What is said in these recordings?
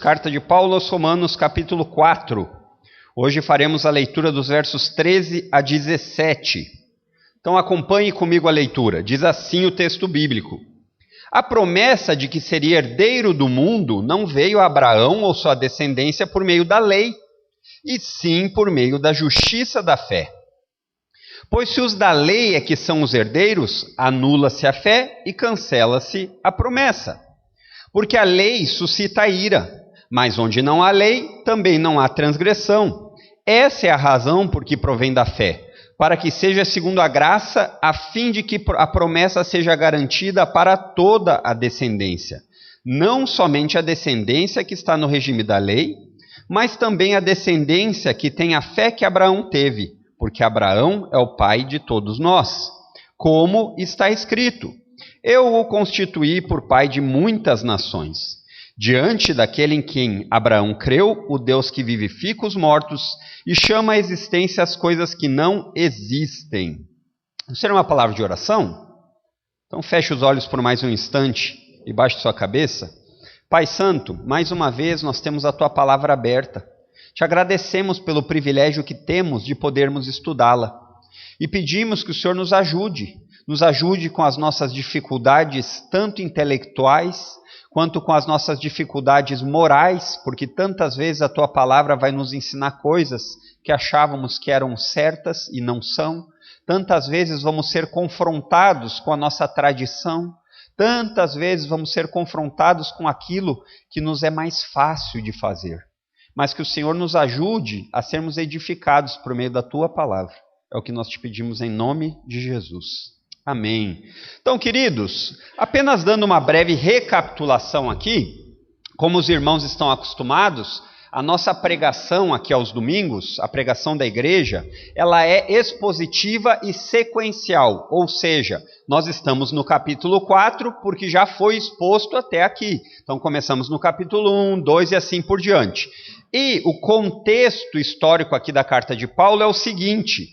Carta de Paulo aos Romanos, capítulo 4. Hoje faremos a leitura dos versos 13 a 17. Então acompanhe comigo a leitura. Diz assim o texto bíblico: a promessa de que seria herdeiro do mundo não veio a Abraão ou sua descendência por meio da lei, e sim por meio da justiça da fé. Pois se os da lei é que são os herdeiros, anula-se a fé e cancela-se a promessa. Porque a lei suscita a ira, mas onde não há lei, também não há transgressão. Essa é a razão por que provém da fé, para que seja segundo a graça, a fim de que a promessa seja garantida para toda a descendência. Não somente a descendência que está no regime da lei, mas também a descendência que tem a fé que Abraão teve, porque Abraão é o pai de todos nós. Como está escrito: eu o constituí por pai de muitas nações. Diante daquele em quem Abraão creu, o Deus que vivifica os mortos e chama à existência as coisas que não existem. Isso era uma palavra de oração? Então feche os olhos por mais um instante e baixe sua cabeça. Pai Santo, mais uma vez nós temos a Tua palavra aberta. Te agradecemos pelo privilégio que temos de podermos estudá-la. E pedimos que o Senhor nos ajude com as nossas dificuldades, tanto intelectuais, quanto com as nossas dificuldades morais, porque tantas vezes a Tua palavra vai nos ensinar coisas que achávamos que eram certas e não são. Tantas vezes vamos ser confrontados com a nossa tradição. Tantas vezes vamos ser confrontados com aquilo que nos é mais fácil de fazer. Mas que o Senhor nos ajude a sermos edificados por meio da Tua palavra. É o que nós te pedimos em nome de Jesus. Amém. Então, queridos, apenas dando uma breve recapitulação aqui, como os irmãos estão acostumados, a nossa pregação aqui aos domingos, a pregação da igreja, ela é expositiva e sequencial, ou seja, nós estamos no capítulo 4 porque já foi exposto até aqui. Então começamos no capítulo 1, 2 e assim por diante. E o contexto histórico aqui da carta de Paulo é o seguinte: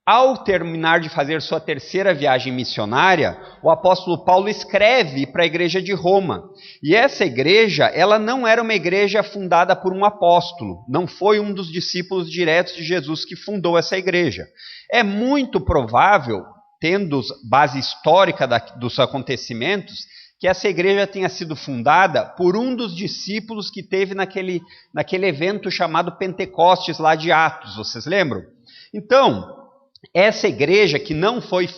ao terminar de fazer sua terceira viagem missionária, o apóstolo Paulo escreve para a igreja de Roma. E essa igreja, ela não era uma igreja fundada por um apóstolo. Não foi um dos discípulos diretos de Jesus que fundou essa igreja. É muito provável, tendo base histórica dos acontecimentos, que essa igreja tenha sido fundada por um dos discípulos que teve naquele evento chamado Pentecostes lá de Atos. Vocês lembram? Então, essa igreja que não foi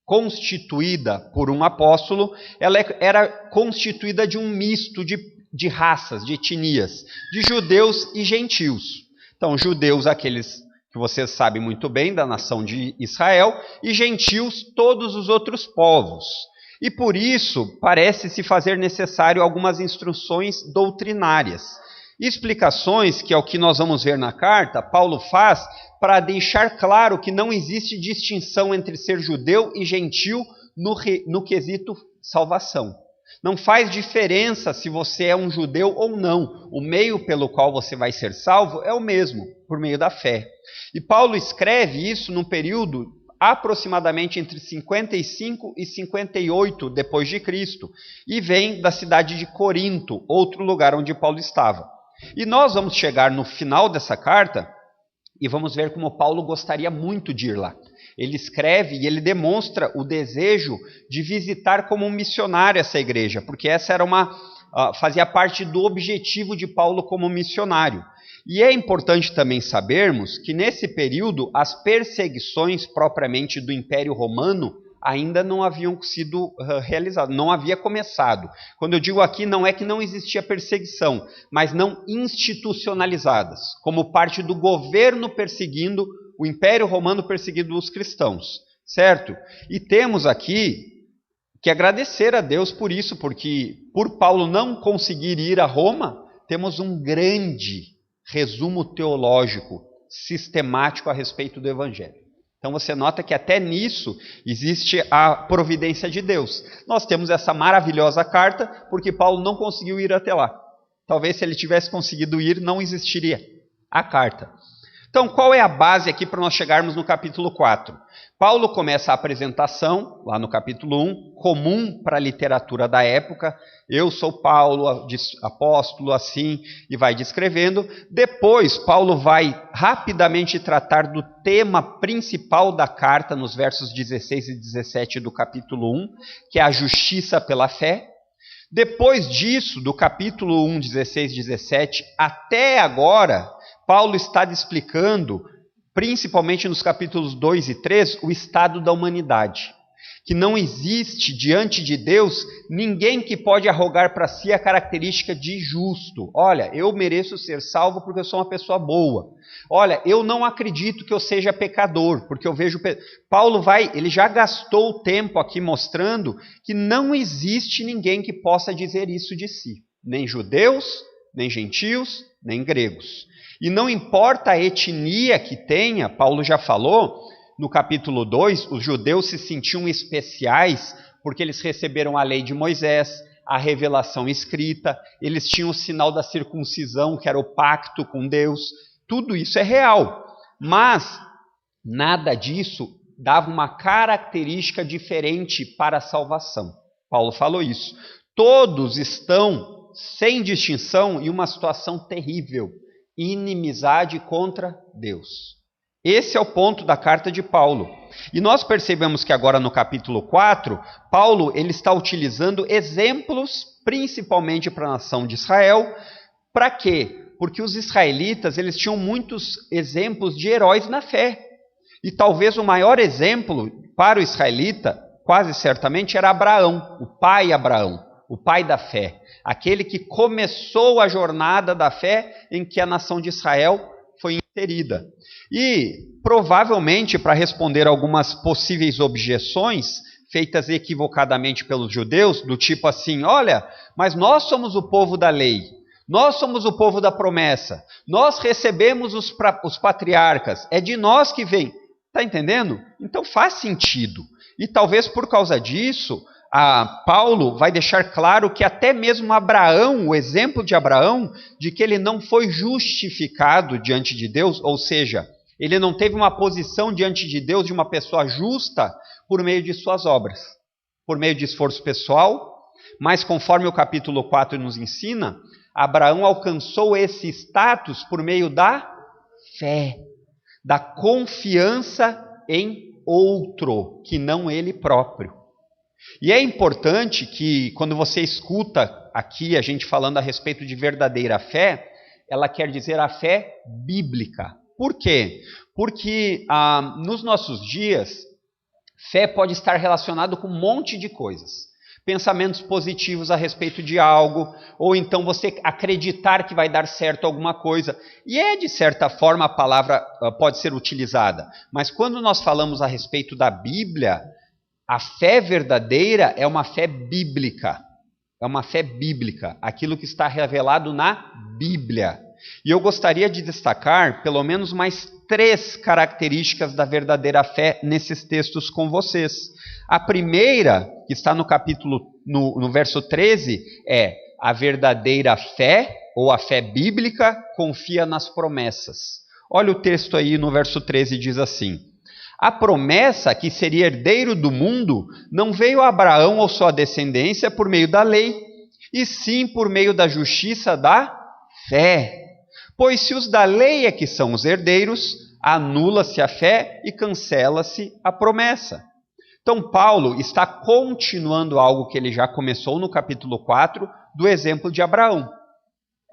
constituída por um apóstolo, ela era constituída de um misto de raças, de etnias, de judeus e gentios. Então, judeus, aqueles que vocês sabem muito bem, da nação de Israel, e gentios, todos os outros povos. E por isso, parece se fazer necessário algumas instruções doutrinárias. Explicações que é o que nós vamos ver na carta, Paulo faz para deixar claro que não existe distinção entre ser judeu e gentil no quesito salvação. Não faz diferença se você é um judeu ou não. O meio pelo qual você vai ser salvo é o mesmo, por meio da fé. E Paulo escreve isso num período aproximadamente entre 55 e 58 depois de Cristo, e vem da cidade de Corinto, outro lugar onde Paulo estava. E nós vamos chegar no final dessa carta e vamos ver como Paulo gostaria muito de ir lá. Ele escreve e ele demonstra o desejo de visitar como um missionário essa igreja, porque essa era fazia parte do objetivo de Paulo como missionário. E é importante também sabermos que nesse período as perseguições propriamente do Império Romano ainda não haviam sido realizadas, não havia começado. Quando eu digo aqui, não é que não existia perseguição, mas não institucionalizadas, como parte do governo perseguindo, o Império Romano perseguindo os cristãos, certo? E temos aqui que agradecer a Deus por isso, porque por Paulo não conseguir ir a Roma, temos um grande resumo teológico, sistemático a respeito do Evangelho. Então você nota que até nisso existe a providência de Deus. Nós temos essa maravilhosa carta porque Paulo não conseguiu ir até lá. Talvez se ele tivesse conseguido ir, não existiria a carta. Então, qual é a base aqui para nós chegarmos no capítulo 4? Paulo começa a apresentação, lá no capítulo 1, comum para a literatura da época. Eu sou Paulo, apóstolo, assim, e vai descrevendo. Depois, Paulo vai rapidamente tratar do tema principal da carta, nos versos 16 e 17 do capítulo 1, que é a justiça pela fé. Depois disso, do capítulo 1, 16 e 17, até agora, Paulo está explicando, principalmente nos capítulos 2 e 3, o estado da humanidade. Que não existe diante de Deus ninguém que pode arrogar para si a característica de justo. Olha, eu mereço ser salvo porque eu sou uma pessoa boa. Olha, eu não acredito que eu seja pecador, porque eu vejo... Paulo ele já gastou o tempo aqui mostrando que não existe ninguém que possa dizer isso de si. Nem judeus, nem gentios, nem gregos. E não importa a etnia que tenha, Paulo já falou, no capítulo 2, os judeus se sentiam especiais porque eles receberam a lei de Moisés, a revelação escrita, eles tinham o sinal da circuncisão, que era o pacto com Deus. Tudo isso é real, mas nada disso dava uma característica diferente para a salvação. Paulo falou isso. Todos estão, sem distinção, em uma situação terrível. Inimizade contra Deus. Esse é o ponto da carta de Paulo. E nós percebemos que agora no capítulo 4, Paulo ele está utilizando exemplos, principalmente para a nação de Israel. Para quê? Porque os israelitas eles tinham muitos exemplos de heróis na fé. E talvez o maior exemplo para o israelita, quase certamente, era Abraão, o pai da fé. Aquele que começou a jornada da fé em que a nação de Israel foi inserida. E, provavelmente, para responder algumas possíveis objeções feitas equivocadamente pelos judeus, do tipo assim, olha, mas nós somos o povo da lei, nós somos o povo da promessa, nós recebemos os patriarcas, é de nós que vem. Está entendendo? Então faz sentido. E talvez por causa disso... Paulo vai deixar claro que até mesmo Abraão, o exemplo de Abraão, de que ele não foi justificado diante de Deus, ou seja, ele não teve uma posição diante de Deus de uma pessoa justa por meio de suas obras, por meio de esforço pessoal, mas conforme o capítulo 4 nos ensina, Abraão alcançou esse status por meio da fé, da confiança em outro, que não ele próprio. E é importante que, quando você escuta aqui a gente falando a respeito de verdadeira fé, ela quer dizer a fé bíblica. Por quê? Porque nos nossos dias, fé pode estar relacionado com um monte de coisas. Pensamentos positivos a respeito de algo, ou então você acreditar que vai dar certo alguma coisa. E de certa forma, a palavra pode ser utilizada. Mas quando nós falamos a respeito da Bíblia... A fé verdadeira é uma fé bíblica. É uma fé bíblica, aquilo que está revelado na Bíblia. E eu gostaria de destacar pelo menos mais 3 características da verdadeira fé nesses textos com vocês. A primeira, que está no capítulo, no verso 13, é a verdadeira fé, ou a fé bíblica, confia nas promessas. Olha o texto aí no verso 13, diz assim: a promessa que seria herdeiro do mundo não veio a Abraão ou sua descendência por meio da lei, e sim por meio da justiça da fé. Pois se os da lei é que são os herdeiros, anula-se a fé e cancela-se a promessa. Então Paulo está continuando algo que ele já começou no capítulo 4, do exemplo de Abraão.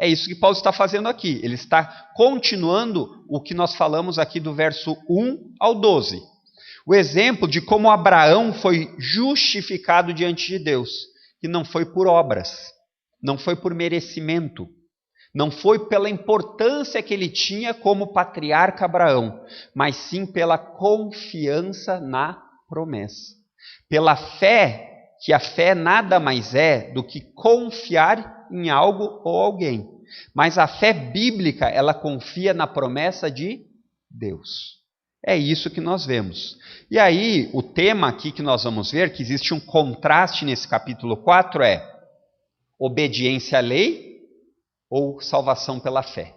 É isso que Paulo está fazendo aqui. Ele está continuando o que nós falamos aqui do verso 1 ao 12. O exemplo de como Abraão foi justificado diante de Deus. Que não foi por obras, não foi por merecimento, não foi pela importância que ele tinha como patriarca Abraão, mas sim pela confiança na promessa. Pela fé, que a fé nada mais é do que confiar em algo ou alguém. Mas a fé bíblica, ela confia na promessa de Deus. É isso que nós vemos. E aí, o tema aqui que nós vamos ver, que existe um contraste nesse capítulo 4, é obediência à lei ou salvação pela fé.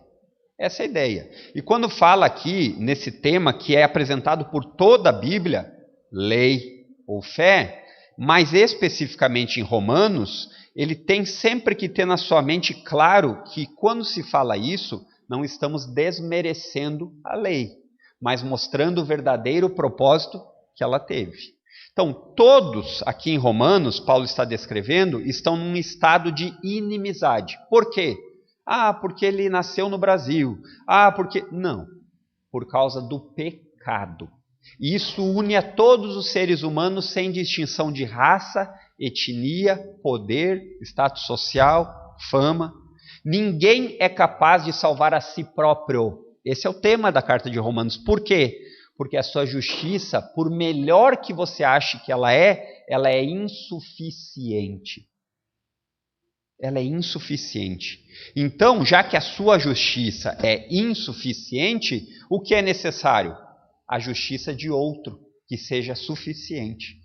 Essa é a ideia. E quando fala aqui nesse tema que é apresentado por toda a Bíblia, lei ou fé, mais especificamente em Romanos, ele tem sempre que ter na sua mente claro que quando se fala isso, não estamos desmerecendo a lei, mas mostrando o verdadeiro propósito que ela teve. Então, todos aqui em Romanos, Paulo está descrevendo, estão num estado de inimizade. Por quê? Porque ele nasceu no Brasil. Porque... Não, por causa do pecado. E isso une a todos os seres humanos sem distinção de raça, etnia, poder, status social, fama. Ninguém é capaz de salvar a si próprio. Esse é o tema da carta de Romanos. Por quê? Porque a sua justiça, por melhor que você ache que ela é insuficiente. Ela é insuficiente. Então, já que a sua justiça é insuficiente, o que é necessário? A justiça de outro, que seja suficiente.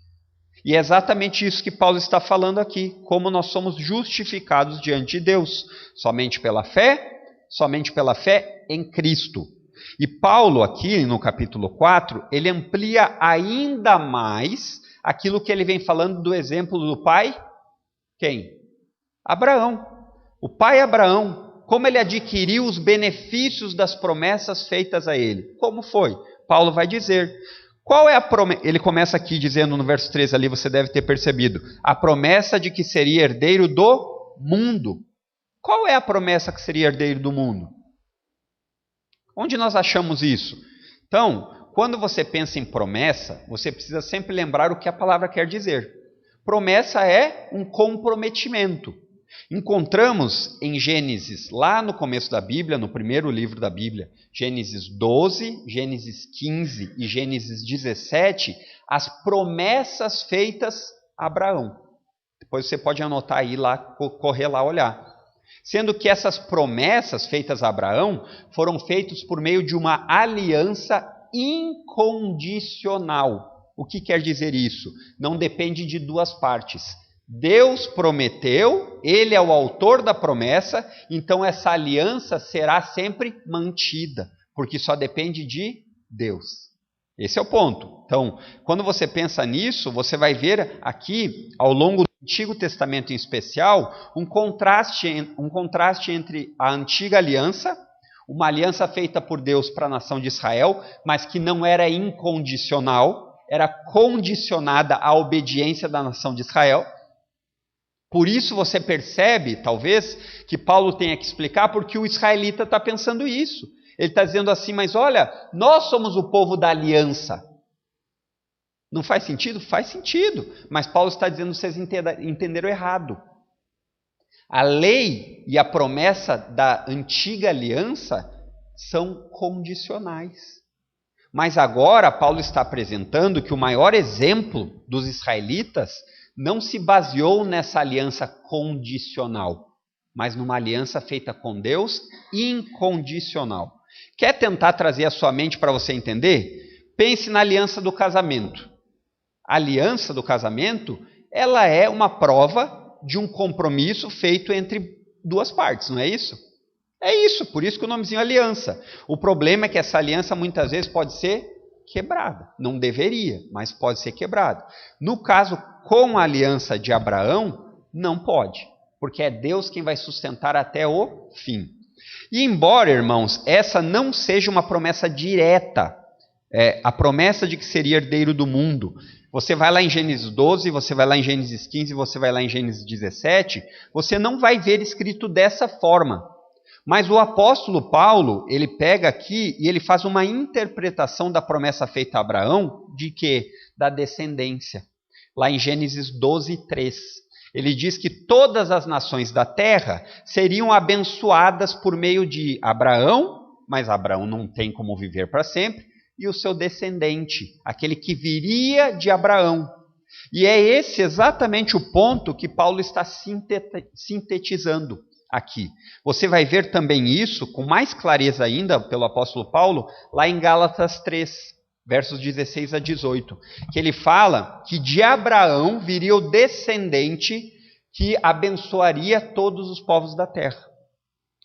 E é exatamente isso que Paulo está falando aqui, como nós somos justificados diante de Deus, somente pela fé em Cristo. E Paulo aqui no capítulo 4, ele amplia ainda mais aquilo que ele vem falando do exemplo do pai, quem? Abraão. O pai Abraão, como ele adquiriu os benefícios das promessas feitas a ele. Como foi? Paulo vai dizer. Qual é a promessa? Ele começa aqui dizendo no verso 13 ali, você deve ter percebido, a promessa de que seria herdeiro do mundo. Qual é a promessa que seria herdeiro do mundo? Onde nós achamos isso? Então, quando você pensa em promessa, você precisa sempre lembrar o que a palavra quer dizer. Promessa é um comprometimento. Encontramos em Gênesis, lá no começo da Bíblia, no primeiro livro da Bíblia, Gênesis 12, Gênesis 15 e Gênesis 17, as promessas feitas a Abraão. Depois você pode anotar aí, lá, correr lá olhar. Sendo que essas promessas feitas a Abraão foram feitas por meio de uma aliança incondicional. O que quer dizer isso? Não depende de duas partes. Deus prometeu, ele é o autor da promessa, então essa aliança será sempre mantida, porque só depende de Deus. Esse é o ponto. Então, quando você pensa nisso, você vai ver aqui, ao longo do Antigo Testamento em especial, um contraste entre a antiga aliança, uma aliança feita por Deus para a nação de Israel, mas que não era incondicional, era condicionada à obediência da nação de Israel. Por isso você percebe, talvez, que Paulo tenha que explicar porque o israelita está pensando isso. Ele está dizendo assim, mas olha, nós somos o povo da aliança. Não faz sentido? Faz sentido. Mas Paulo está dizendo que vocês entenderam errado. A lei e a promessa da antiga aliança são condicionais. Mas agora Paulo está apresentando que o maior exemplo dos israelitas não se baseou nessa aliança condicional, mas numa aliança feita com Deus incondicional. Quer tentar trazer a sua mente para você entender? Pense na aliança do casamento. A aliança do casamento, ela é uma prova de um compromisso feito entre duas partes, não é isso? É isso, por isso que o nomezinho é aliança. O problema é que essa aliança muitas vezes pode ser quebrada. Não deveria, mas pode ser quebrada. No caso com a aliança de Abraão, não pode, porque é Deus quem vai sustentar até o fim. E embora, irmãos, essa não seja uma promessa direta, a promessa de que seria herdeiro do mundo, você vai lá em Gênesis 12, você vai lá em Gênesis 15, você vai lá em Gênesis 17, você não vai ver escrito dessa forma. Mas o apóstolo Paulo, ele pega aqui e ele faz uma interpretação da promessa feita a Abraão, de quê? Da descendência. Lá em Gênesis 12, 3. Ele diz que todas as nações da terra seriam abençoadas por meio de Abraão, mas Abraão não tem como viver para sempre, e o seu descendente, aquele que viria de Abraão. E é esse exatamente o ponto que Paulo está sintetizando aqui. Você vai ver também isso com mais clareza ainda pelo apóstolo Paulo, lá em Gálatas 3. Versos 16 a 18, que ele fala que de Abraão viria o descendente que abençoaria todos os povos da terra.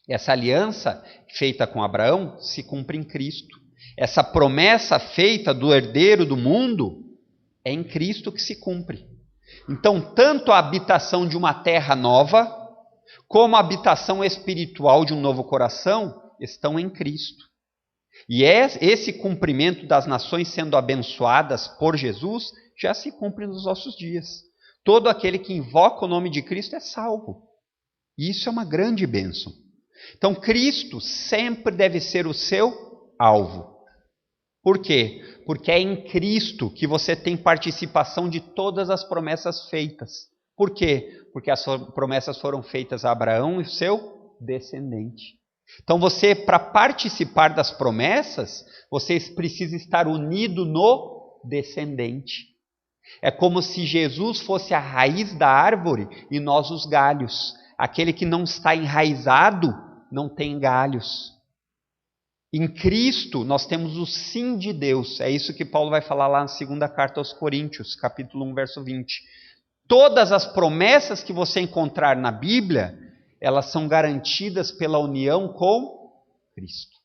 Essa aliança feita com Abraão se cumpre em Cristo. Essa promessa feita do herdeiro do mundo é em Cristo que se cumpre. Então, tanto a habitação de uma terra nova, como a habitação espiritual de um novo coração, estão em Cristo. E esse cumprimento das nações sendo abençoadas por Jesus já se cumpre nos nossos dias. Todo aquele que invoca o nome de Cristo é salvo. E isso é uma grande bênção. Então, Cristo sempre deve ser o seu alvo. Por quê? Porque é em Cristo que você tem participação de todas as promessas feitas. Por quê? Porque as promessas foram feitas a Abraão e o seu descendente. Então você, para participar das promessas, você precisa estar unido no descendente. É como se Jesus fosse a raiz da árvore e nós os galhos. Aquele que não está enraizado não tem galhos. Em Cristo, nós temos o sim de Deus. É isso que Paulo vai falar lá na segunda carta aos Coríntios, capítulo 1, verso 20. Todas as promessas que você encontrar na Bíblia, elas são garantidas pela união com Cristo.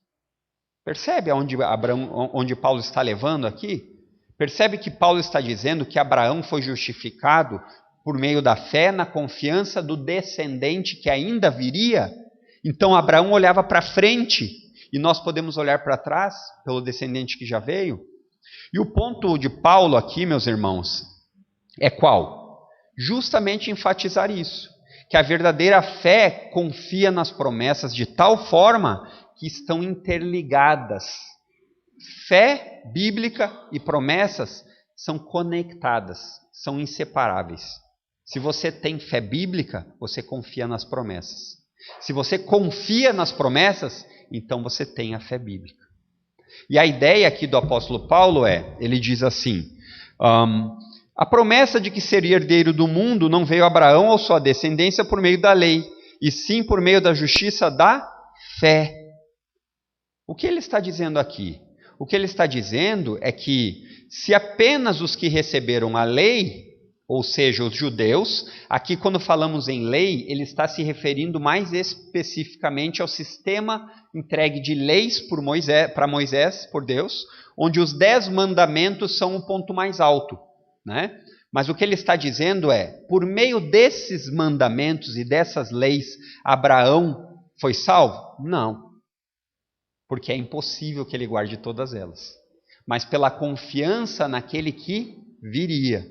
Percebe onde Paulo está levando aqui? Percebe que Paulo está dizendo que Abraão foi justificado por meio da fé na confiança do descendente que ainda viria? Então Abraão olhava para frente, e nós podemos olhar para trás, pelo descendente que já veio. E o ponto de Paulo aqui, meus irmãos, é qual? Justamente enfatizar isso, que a verdadeira fé confia nas promessas de tal forma que estão interligadas. Fé bíblica e promessas são conectadas, são inseparáveis. Se você tem fé bíblica, você confia nas promessas. Se você confia nas promessas, então você tem a fé bíblica. E a ideia aqui do apóstolo Paulo ele diz assim, a promessa de que seria herdeiro do mundo não veio a Abraão ou sua descendência por meio da lei, e sim por meio da justiça da fé. O que ele está dizendo aqui? O que ele está dizendo é que se apenas os que receberam a lei, ou seja, os judeus, aqui quando falamos em lei, ele está se referindo mais especificamente ao sistema entregue de leis para Moisés, por Deus, onde os 10 mandamentos são o ponto mais alto, né? Mas o que ele está dizendo por meio desses mandamentos e dessas leis, Abraão foi salvo? Não, porque é impossível que ele guarde todas elas, mas pela confiança naquele que viria.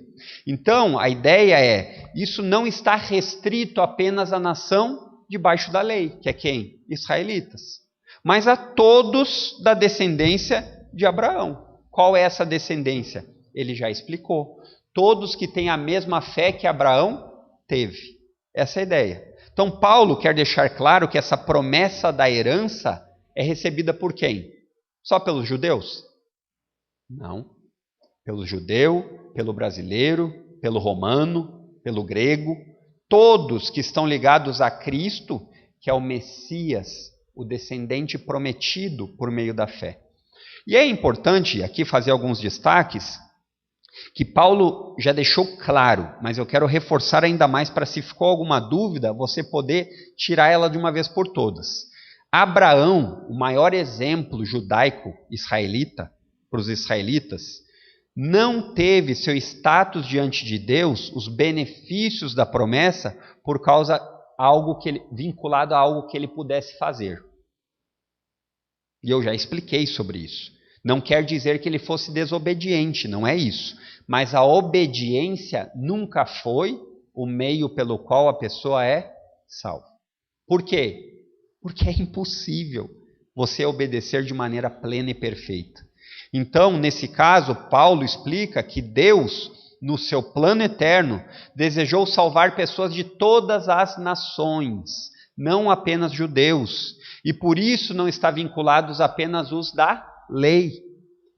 Então, a ideia isso não está restrito apenas à nação debaixo da lei, que é quem? Israelitas. Mas a todos da descendência de Abraão. Qual é essa descendência? Ele já explicou. Todos que têm a mesma fé que Abraão teve. Essa é a ideia. Então, Paulo quer deixar claro que essa promessa da herança é recebida por quem? Só pelos judeus? Não. Pelo judeu, pelo brasileiro, pelo romano, pelo grego, todos que estão ligados a Cristo, que é o Messias, o descendente prometido por meio da fé. E é importante aqui fazer alguns destaques, que Paulo já deixou claro, mas eu quero reforçar ainda mais para, se ficou alguma dúvida, você poder tirar ela de uma vez por todas. Abraão, o maior exemplo judaico israelita, para os israelitas, não teve seu status diante de Deus, os benefícios da promessa, por causa vinculado a algo que ele pudesse fazer. E eu já expliquei sobre isso. Não quer dizer que ele fosse desobediente, não é isso. Mas a obediência nunca foi o meio pelo qual a pessoa é salva. Por quê? Porque é impossível você obedecer de maneira plena e perfeita. Então, nesse caso, Paulo explica que Deus, no seu plano eterno, desejou salvar pessoas de todas as nações, não apenas judeus, e por isso não está vinculados apenas os da lei,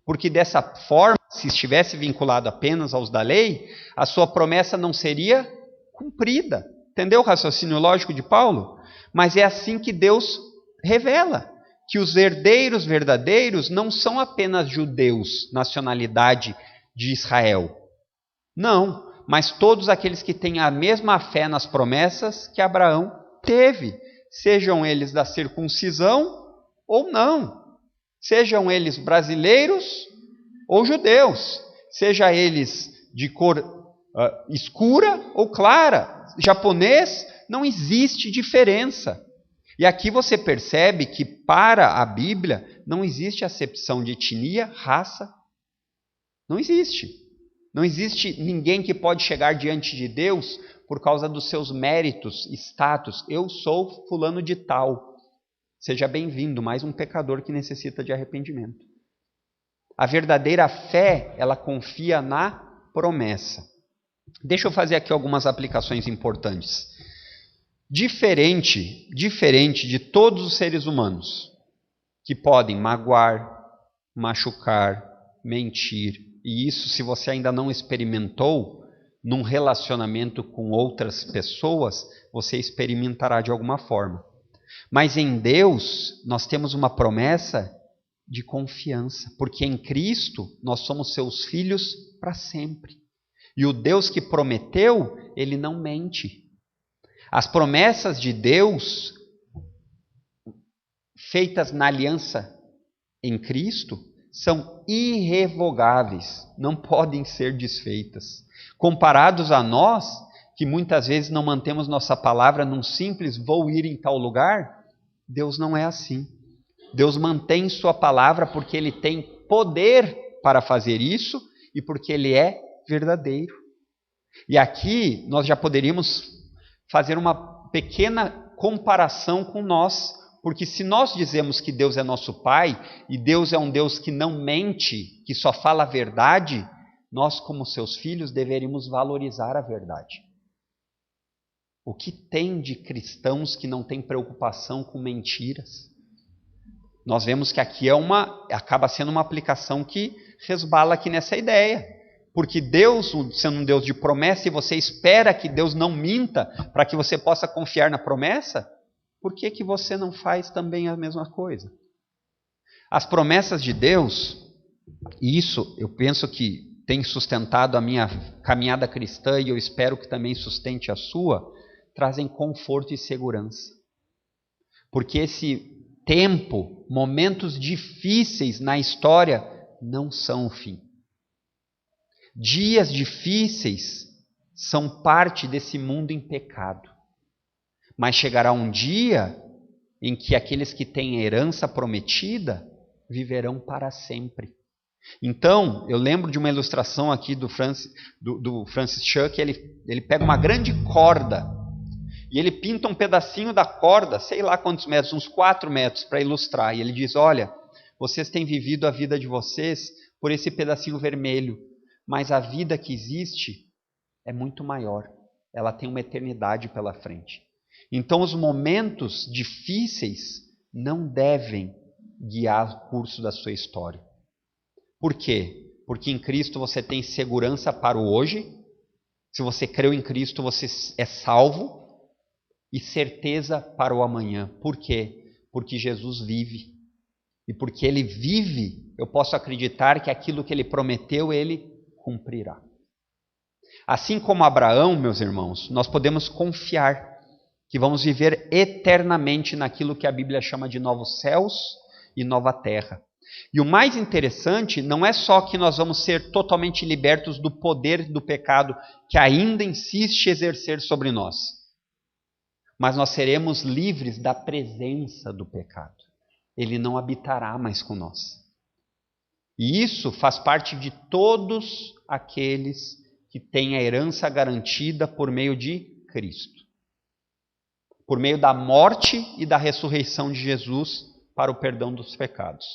porque dessa forma, se estivesse vinculado apenas aos da lei, a sua promessa não seria cumprida. Entendeu o raciocínio lógico de Paulo? Mas é assim que Deus revela, que os herdeiros verdadeiros não são apenas judeus, nacionalidade de Israel. Não, mas todos aqueles que têm a mesma fé nas promessas que Abraão teve. sejam eles da circuncisão ou não, sejam eles brasileiros ou judeus, seja eles de cor escura ou clara, japonês, não existe diferença. E aqui você percebe que para a Bíblia não existe acepção de etnia, raça, não existe. Não existe ninguém que pode chegar diante de Deus por causa dos seus méritos, status. Eu sou fulano de tal. Seja bem-vindo, mais um pecador que necessita de arrependimento. A verdadeira fé, ela confia na promessa. Deixa eu fazer aqui algumas aplicações importantes. Diferente de todos os seres humanos, que podem magoar, machucar, mentir, e isso, se você ainda não experimentou num relacionamento com outras pessoas, você experimentará de alguma forma. Mas em Deus, nós temos uma promessa de confiança, porque em Cristo nós somos seus filhos para sempre. E o Deus que prometeu, ele não mente. As promessas de Deus, feitas na aliança em Cristo, são irrevogáveis, não podem ser desfeitas. Comparados a nós, que muitas vezes não mantemos nossa palavra num simples vou ir em tal lugar, Deus não é assim. Deus mantém sua palavra porque Ele tem poder para fazer isso e porque Ele é verdadeiro. E aqui nós já poderíamos fazer uma pequena comparação com nós, porque se nós dizemos que Deus é nosso Pai, e Deus é um Deus que não mente, que só fala a verdade, nós como seus filhos deveríamos valorizar a verdade. O que tem de cristãos que não têm preocupação com mentiras? Nós vemos que aqui acaba sendo uma aplicação que resbala aqui nessa ideia. Porque Deus, sendo um Deus de promessa, e você espera que Deus não minta para que você possa confiar na promessa, por que você não faz também a mesma coisa? As promessas de Deus, e isso eu penso que tem sustentado a minha caminhada cristã e eu espero que também sustente a sua, trazem conforto e segurança. Porque esse tempo, momentos difíceis na história, não são o fim. Dias difíceis são parte desse mundo em pecado. Mas chegará um dia em que aqueles que têm a herança prometida viverão para sempre. Então, eu lembro de uma ilustração aqui do Francis Chan, que ele pega uma grande corda e ele pinta um pedacinho da corda, sei lá quantos metros, uns 4 metros, para ilustrar. E ele diz, olha, vocês têm vivido a vida de vocês por esse pedacinho vermelho, mas a vida que existe é muito maior. Ela tem uma eternidade pela frente. Então, os momentos difíceis não devem guiar o curso da sua história. Por quê? Porque em Cristo você tem segurança para o hoje. Se você creu em Cristo, você é salvo. E certeza para o amanhã. Por quê? Porque Jesus vive. E porque Ele vive, eu posso acreditar que aquilo que Ele prometeu, Ele cumprirá. Assim como Abraão, meus irmãos, nós podemos confiar que vamos viver eternamente naquilo que a Bíblia chama de novos céus e nova terra. E o mais interessante não é só que nós vamos ser totalmente libertos do poder do pecado que ainda insiste em exercer sobre nós, mas nós seremos livres da presença do pecado. Ele não habitará mais com nós. E isso faz parte de todos aqueles que têm a herança garantida por meio de Cristo. Por meio da morte e da ressurreição de Jesus para o perdão dos pecados.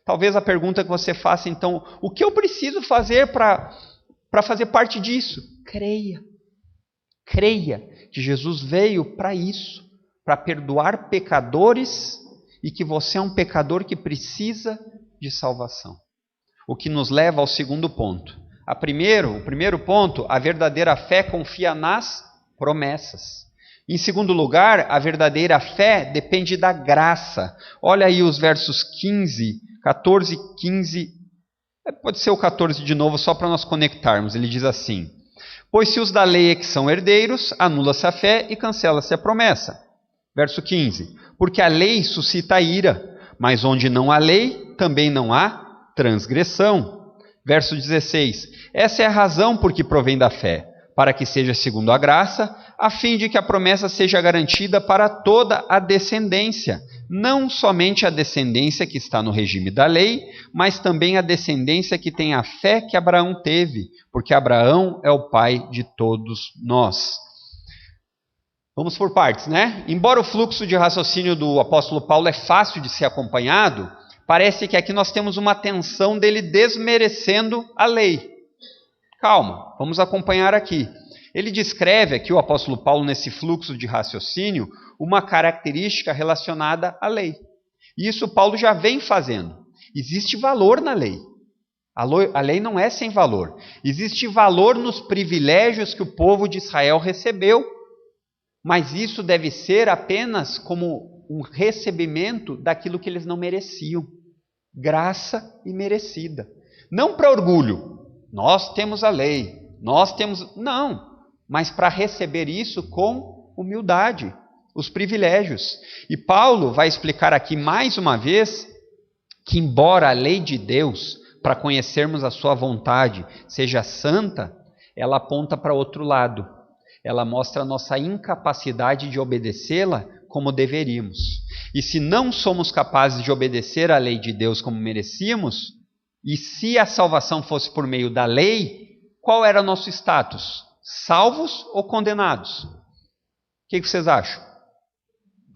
Talvez a pergunta que você faça, então, o que eu preciso fazer para fazer parte disso? Creia. Creia que Jesus veio para isso, para perdoar pecadores e que você é um pecador que precisa de salvação. O que nos leva ao segundo ponto. O primeiro ponto, a verdadeira fé confia nas promessas. Em segundo lugar, a verdadeira fé depende da graça. Olha aí os versos 14, 15, pode ser o 14 de novo, só para nós conectarmos. Ele diz assim, pois se os da lei é que são herdeiros, anula-se a fé e cancela-se a promessa. Verso 15. Porque a lei suscita ira, mas onde não há lei, também não há transgressão. Verso 16. Essa é a razão por que provém da fé, para que seja segundo a graça, a fim de que a promessa seja garantida para toda a descendência, não somente a descendência que está no regime da lei, mas também a descendência que tem a fé que Abraão teve, porque Abraão é o pai de todos nós. Vamos por partes, né? Embora o fluxo de raciocínio do apóstolo Paulo é fácil de ser acompanhado, parece que aqui nós temos uma tensão dele desmerecendo a lei. Calma, vamos acompanhar aqui. Ele descreve aqui, o apóstolo Paulo, nesse fluxo de raciocínio, uma característica relacionada à lei. E isso Paulo já vem fazendo. Existe valor na lei. A lei não é sem valor. Existe valor nos privilégios que o povo de Israel recebeu. Mas isso deve ser apenas como um recebimento daquilo que eles não mereciam. Graça imerecida. Não para orgulho. Nós temos a lei. Nós temos... Não. Mas para receber isso com humildade. Os privilégios. E Paulo vai explicar aqui mais uma vez que embora a lei de Deus, para conhecermos a sua vontade, seja santa, ela aponta para outro lado. Ela mostra a nossa incapacidade de obedecê-la como deveríamos. E se não somos capazes de obedecer à lei de Deus como merecíamos, e se a salvação fosse por meio da lei, qual era o nosso status? Salvos ou condenados? O que vocês acham?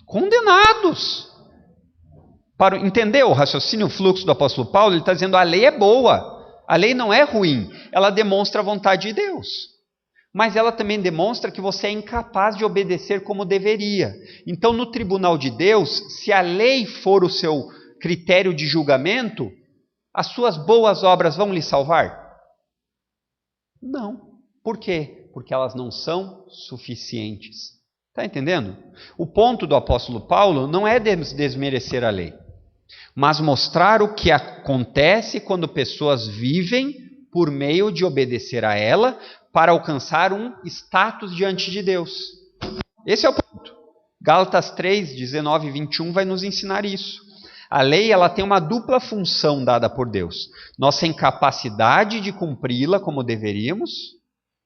Condenados! Para entender o raciocínio, o fluxo do apóstolo Paulo, ele está dizendo a lei é boa, a lei não é ruim, ela demonstra a vontade de Deus. Mas ela também demonstra que você é incapaz de obedecer como deveria. Então, no tribunal de Deus, se a lei for o seu critério de julgamento, as suas boas obras vão lhe salvar? Não. Por quê? Porque elas não são suficientes. Está entendendo? O ponto do apóstolo Paulo não é desmerecer a lei, mas mostrar o que acontece quando pessoas vivem por meio de obedecer a ela, para alcançar um status diante de Deus. Esse é o ponto. Gálatas 3, 19 e 21 vai nos ensinar isso. A lei ela tem uma dupla função dada por Deus. Nossa incapacidade de cumpri-la como deveríamos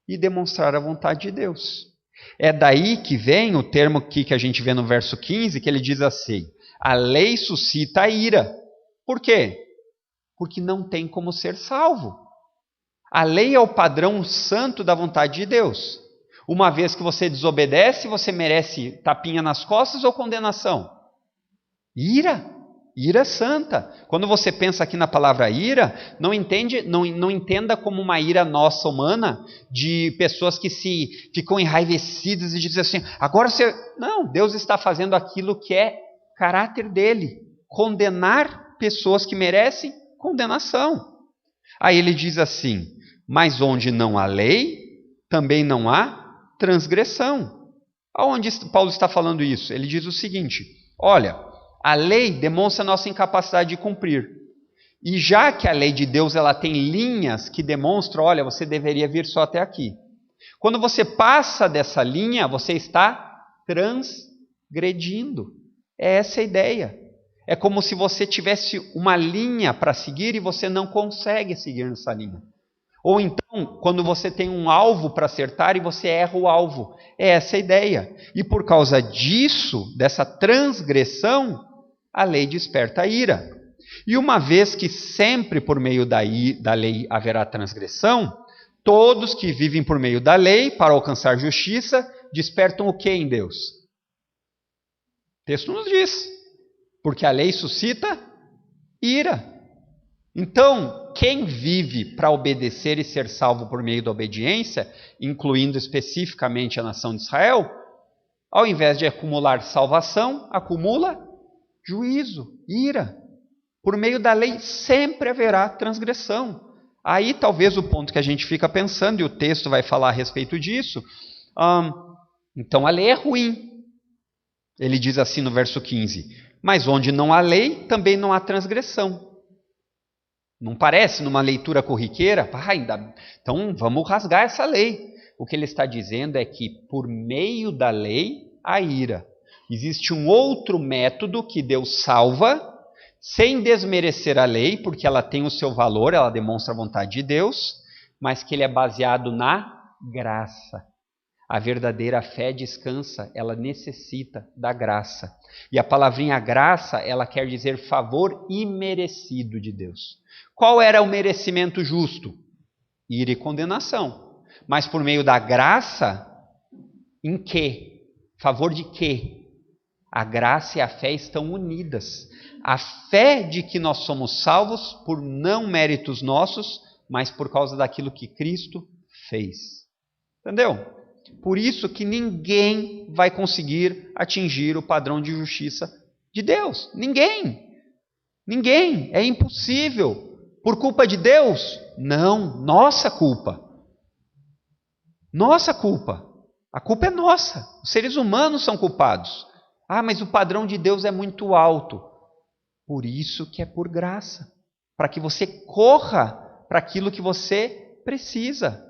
e demonstrar a vontade de Deus. É daí que vem o termo que a gente vê no verso 15, que ele diz assim, a lei suscita a ira. Por quê? Porque não tem como ser salvo. A lei é o padrão santo da vontade de Deus. Uma vez que você desobedece, você merece tapinha nas costas ou condenação? Ira. Ira santa. Quando você pensa aqui na palavra ira, não entenda como uma ira nossa humana, de pessoas que ficam enraivecidas e dizem assim, agora você... Não, Deus está fazendo aquilo que é caráter dele. Condenar pessoas que merecem condenação. Aí ele diz assim, mas onde não há lei, também não há transgressão. Aonde Paulo está falando isso? Ele diz o seguinte, olha, a lei demonstra a nossa incapacidade de cumprir. E já que a lei de Deus ela tem linhas que demonstram, olha, você deveria vir só até aqui. Quando você passa dessa linha, você está transgredindo. É essa a ideia. É como se você tivesse uma linha para seguir e você não consegue seguir nessa linha. Ou então, quando você tem um alvo para acertar e você erra o alvo. É essa a ideia. E por causa disso, dessa transgressão, a lei desperta a ira. E uma vez que sempre por meio da lei haverá transgressão, todos que vivem por meio da lei para alcançar justiça, despertam o que em Deus? O texto nos diz. Porque a lei suscita ira. Então, quem vive para obedecer e ser salvo por meio da obediência, incluindo especificamente a nação de Israel, ao invés de acumular salvação, acumula juízo, ira. Por meio da lei sempre haverá transgressão. Aí talvez o ponto que a gente fica pensando, e o texto vai falar a respeito disso, então a lei é ruim. Ele diz assim no verso 15, mas onde não há lei, também não há transgressão. Não parece numa leitura corriqueira? Então vamos rasgar essa lei. O que ele está dizendo é que por meio da lei há ira. Existe um outro método que Deus salva, sem desmerecer a lei, porque ela tem o seu valor, ela demonstra a vontade de Deus, mas que ele é baseado na graça. A verdadeira fé descansa, ela necessita da graça. E a palavrinha graça, ela quer dizer favor imerecido de Deus. Qual era o merecimento justo? Ira e condenação. Mas por meio da graça, em quê? Favor de quê? A graça e a fé estão unidas. A fé de que nós somos salvos por não méritos nossos, mas por causa daquilo que Cristo fez. Entendeu? Por isso que ninguém vai conseguir atingir o padrão de justiça de Deus. Ninguém. Ninguém. É impossível. Por culpa de Deus? Não. Nossa culpa. Nossa culpa. A culpa é nossa. Os seres humanos são culpados. Ah, mas o padrão de Deus é muito alto. Por isso que é por graça. Para que você corra para aquilo que você precisa.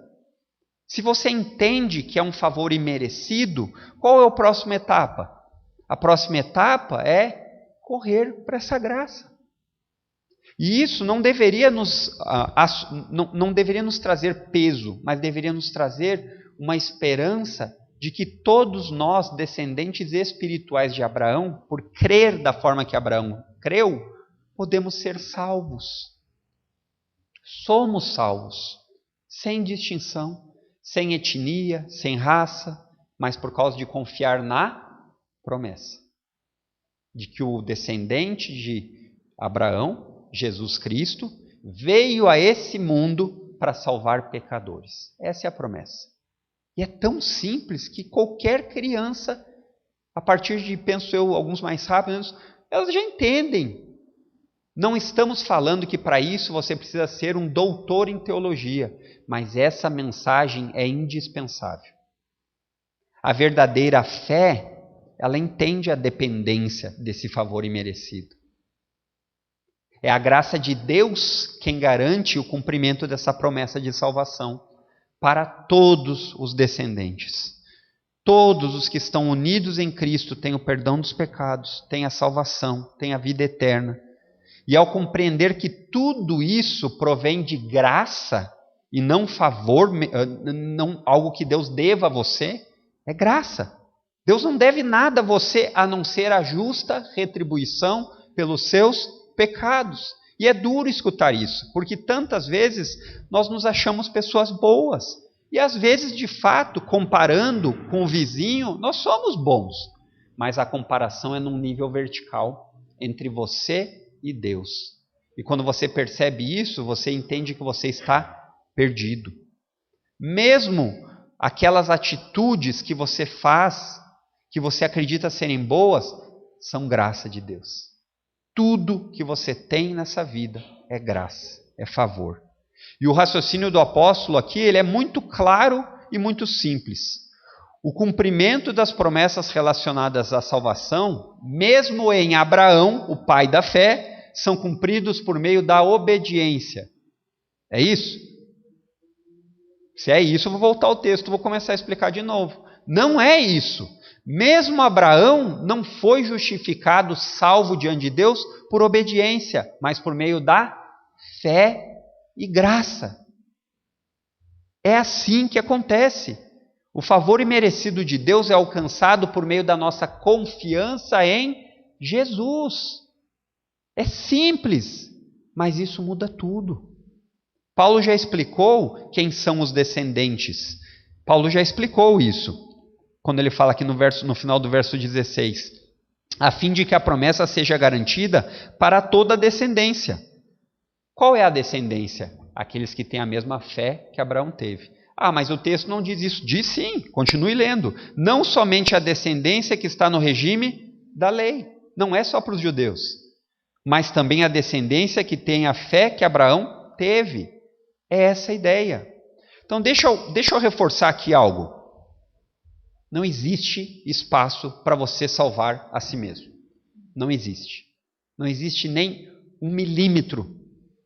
Se você entende que é um favor imerecido, qual é a próxima etapa? A próxima etapa é correr para essa graça. E isso não deveria não deveria nos trazer peso, mas deveria nos trazer uma esperança de que todos nós, descendentes espirituais de Abraão, por crer da forma que Abraão creu, podemos ser salvos. Somos salvos, sem distinção, sem etnia, sem raça, mas por causa de confiar na promessa. De que o descendente de Abraão, Jesus Cristo, veio a esse mundo para salvar pecadores. Essa é a promessa. E é tão simples que qualquer criança, a partir de, penso eu, alguns mais rápidos, elas já entendem. Não estamos falando que para isso você precisa ser um doutor em teologia, mas essa mensagem é indispensável. A verdadeira fé, ela entende a dependência desse favor imerecido. É a graça de Deus quem garante o cumprimento dessa promessa de salvação para todos os descendentes. Todos os que estão unidos em Cristo têm o perdão dos pecados, têm a salvação, têm a vida eterna. E ao compreender que tudo isso provém de graça e não favor, não algo que Deus deva a você, é graça. Deus não deve nada a você a não ser a justa retribuição pelos seus pecados. E é duro escutar isso, porque tantas vezes nós nos achamos pessoas boas. E às vezes, de fato, comparando com o vizinho, nós somos bons. Mas a comparação é num nível vertical entre você e Deus. E quando você percebe isso, você entende que você está perdido. Mesmo aquelas atitudes que você faz, que você acredita serem boas, são graça de Deus. Tudo que você tem nessa vida é graça, é favor. E o raciocínio do apóstolo aqui, ele é muito claro e muito simples. O cumprimento das promessas relacionadas à salvação, mesmo em Abraão, o pai da fé, são cumpridos por meio da obediência. É isso? Se é isso, eu vou voltar ao texto, vou começar a explicar de novo. Não é isso. Mesmo Abraão não foi justificado, salvo diante de Deus, por obediência, mas por meio da fé e graça. É assim que acontece. O favor imerecido de Deus é alcançado por meio da nossa confiança em Jesus. É simples, mas isso muda tudo. Paulo já explicou quem são os descendentes. Paulo já explicou isso, quando ele fala aqui no final do verso 16. A fim de que a promessa seja garantida para toda a descendência. Qual é a descendência? Aqueles que têm a mesma fé que Abraão teve. Ah, mas o texto não diz isso. Diz sim, continue lendo. Não somente a descendência que está no regime da lei. Não é só para os judeus. Mas também a descendência que tem a fé que Abraão teve. É essa a ideia. Então deixa eu reforçar aqui algo. Não existe espaço para você salvar a si mesmo. Não existe. Não existe nem 1 milímetro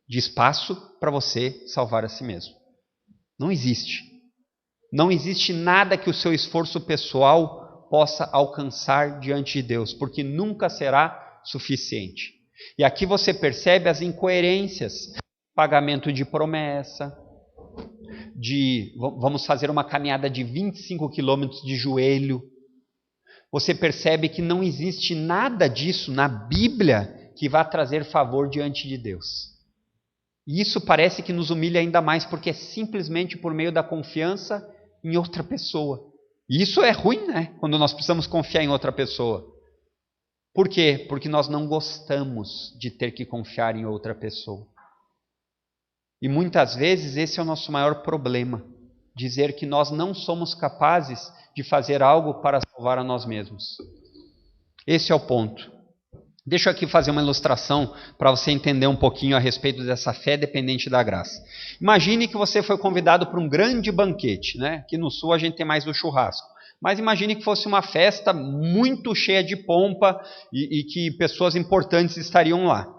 de espaço para você salvar a si mesmo. Não existe. Não existe nada que o seu esforço pessoal possa alcançar diante de Deus, porque nunca será suficiente. E aqui você percebe as incoerências, pagamento de promessa, vamos fazer uma caminhada de 25 quilômetros de joelho. Você percebe que não existe nada disso na Bíblia que vá trazer favor diante de Deus. E isso parece que nos humilha ainda mais, porque é simplesmente por meio da confiança em outra pessoa. E isso é ruim, né? Quando nós precisamos confiar em outra pessoa. Por quê? Porque nós não gostamos de ter que confiar em outra pessoa. E muitas vezes esse é o nosso maior problema. Dizer que nós não somos capazes de fazer algo para salvar a nós mesmos. Esse é o ponto. Deixa eu aqui fazer uma ilustração para você entender um pouquinho a respeito dessa fé dependente da graça. Imagine que você foi convidado para um grande banquete, né? Aqui no sul a gente tem mais o churrasco. Mas imagine que fosse uma festa muito cheia de pompa e que pessoas importantes estariam lá.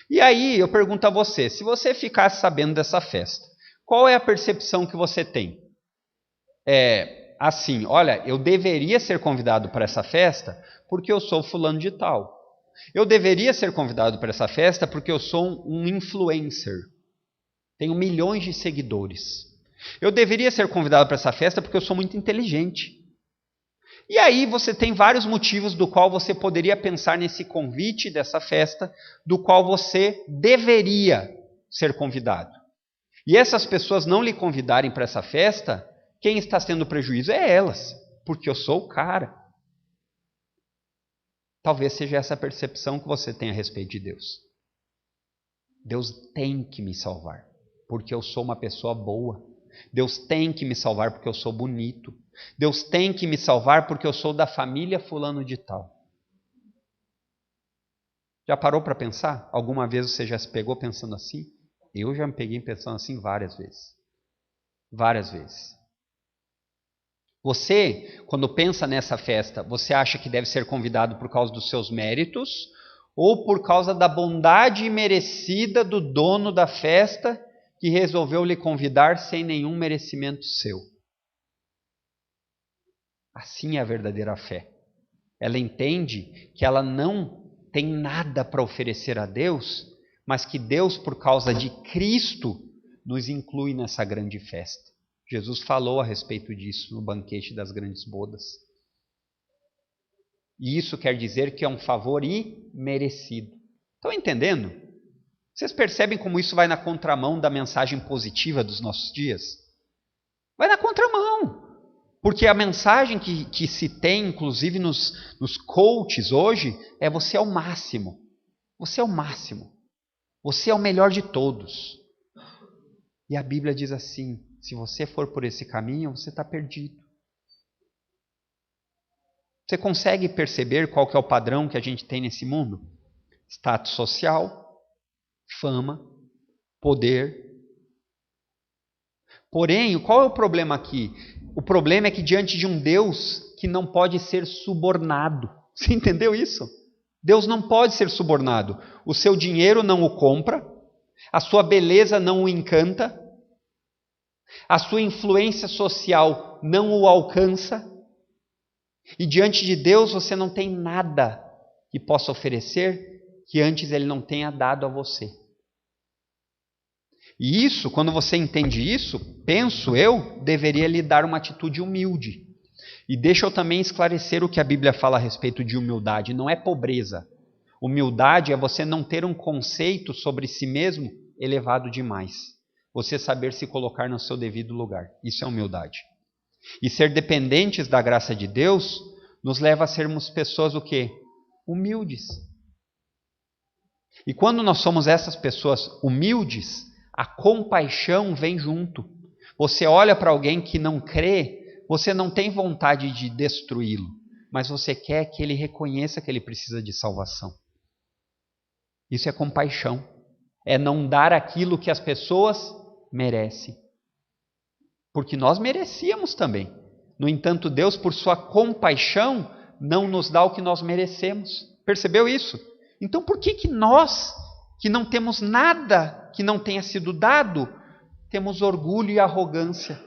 E aí eu pergunto a você, se você ficasse sabendo dessa festa, qual é a percepção que você tem? Assim, olha, eu deveria ser convidado para essa festa porque eu sou fulano de tal. Eu deveria ser convidado para essa festa porque eu sou um influencer. Tenho milhões de seguidores. Eu deveria ser convidado para essa festa porque eu sou muito inteligente. E aí você tem vários motivos do qual você poderia pensar nesse convite dessa festa, do qual você deveria ser convidado. E essas pessoas não lhe convidarem para essa festa, quem está tendo prejuízo é elas, porque eu sou o cara. Talvez seja essa a percepção que você tem a respeito de Deus. Deus tem que me salvar, porque eu sou uma pessoa boa. Deus tem que me salvar porque eu sou bonito. Deus tem que me salvar porque eu sou da família fulano de tal. Já parou para pensar? Alguma vez você já se pegou pensando assim? Eu já me peguei pensando assim várias vezes. Várias vezes. Você, quando pensa nessa festa, você acha que deve ser convidado por causa dos seus méritos ou por causa da bondade imerecida do dono da festa que resolveu lhe convidar sem nenhum merecimento seu? Assim é a verdadeira fé. Ela entende que ela não tem nada para oferecer a Deus, mas que Deus, por causa de Cristo, nos inclui nessa grande festa. Jesus falou a respeito disso no banquete das grandes bodas. E isso quer dizer que é um favor imerecido. Estão entendendo? Vocês percebem como isso vai na contramão da mensagem positiva dos nossos dias? Vai na contramão. Porque a mensagem que se tem, inclusive nos coaches hoje, é você é o máximo. Você é o máximo. Você é o melhor de todos. E a Bíblia diz assim, se você for por esse caminho, você está perdido. Você consegue perceber qual que é o padrão que a gente tem nesse mundo? Status social, fama, poder. Porém, qual é o problema aqui? O problema é que diante de um Deus que não pode ser subornado. Você entendeu isso? Deus não pode ser subornado. O seu dinheiro não o compra, a sua beleza não o encanta, a sua influência social não o alcança. E diante de Deus você não tem nada que possa oferecer que antes Ele não tenha dado a você. E isso, quando você entende isso, penso eu, deveria lhe dar uma atitude humilde. E deixa eu também esclarecer o que a Bíblia fala a respeito de humildade. Não é pobreza. Humildade é você não ter um conceito sobre si mesmo elevado demais. Você saber se colocar no seu devido lugar. Isso é humildade. E ser dependentes da graça de Deus nos leva a sermos pessoas o quê? Humildes. E quando nós somos essas pessoas humildes, a compaixão vem junto. Você olha para alguém que não crê, você não tem vontade de destruí-lo, mas você quer que ele reconheça que ele precisa de salvação. Isso é compaixão. É não dar aquilo que as pessoas merecem. Porque nós merecíamos também. No entanto, Deus, por sua compaixão, não nos dá o que nós merecemos. Percebeu isso? Então, por que nós, que não temos nada que não tenha sido dado, temos orgulho e arrogância?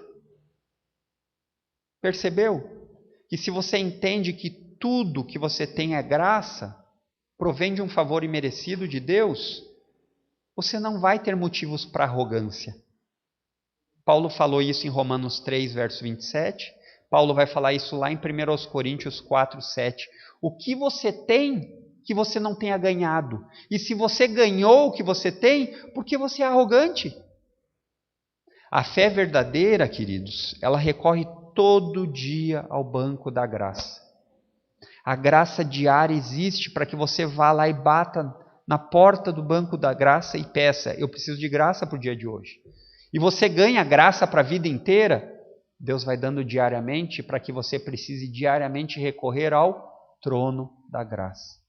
Percebeu? que se você entende que tudo que você tem é graça, provém de um favor imerecido de Deus, você não vai ter motivos para arrogância. Paulo falou isso em Romanos 3, verso 27. Paulo vai falar isso lá em 1 Coríntios 4, 7. O que você tem que você não tenha ganhado? E se você ganhou o que você tem, por que você é arrogante? A fé verdadeira, queridos, ela recorre todo dia ao banco da graça. A graça diária existe para que você vá lá e bata na porta do banco da graça e peça: eu preciso de graça para o dia de hoje. E você ganha graça para a vida inteira, Deus vai dando diariamente para que você precise diariamente recorrer ao trono da graça.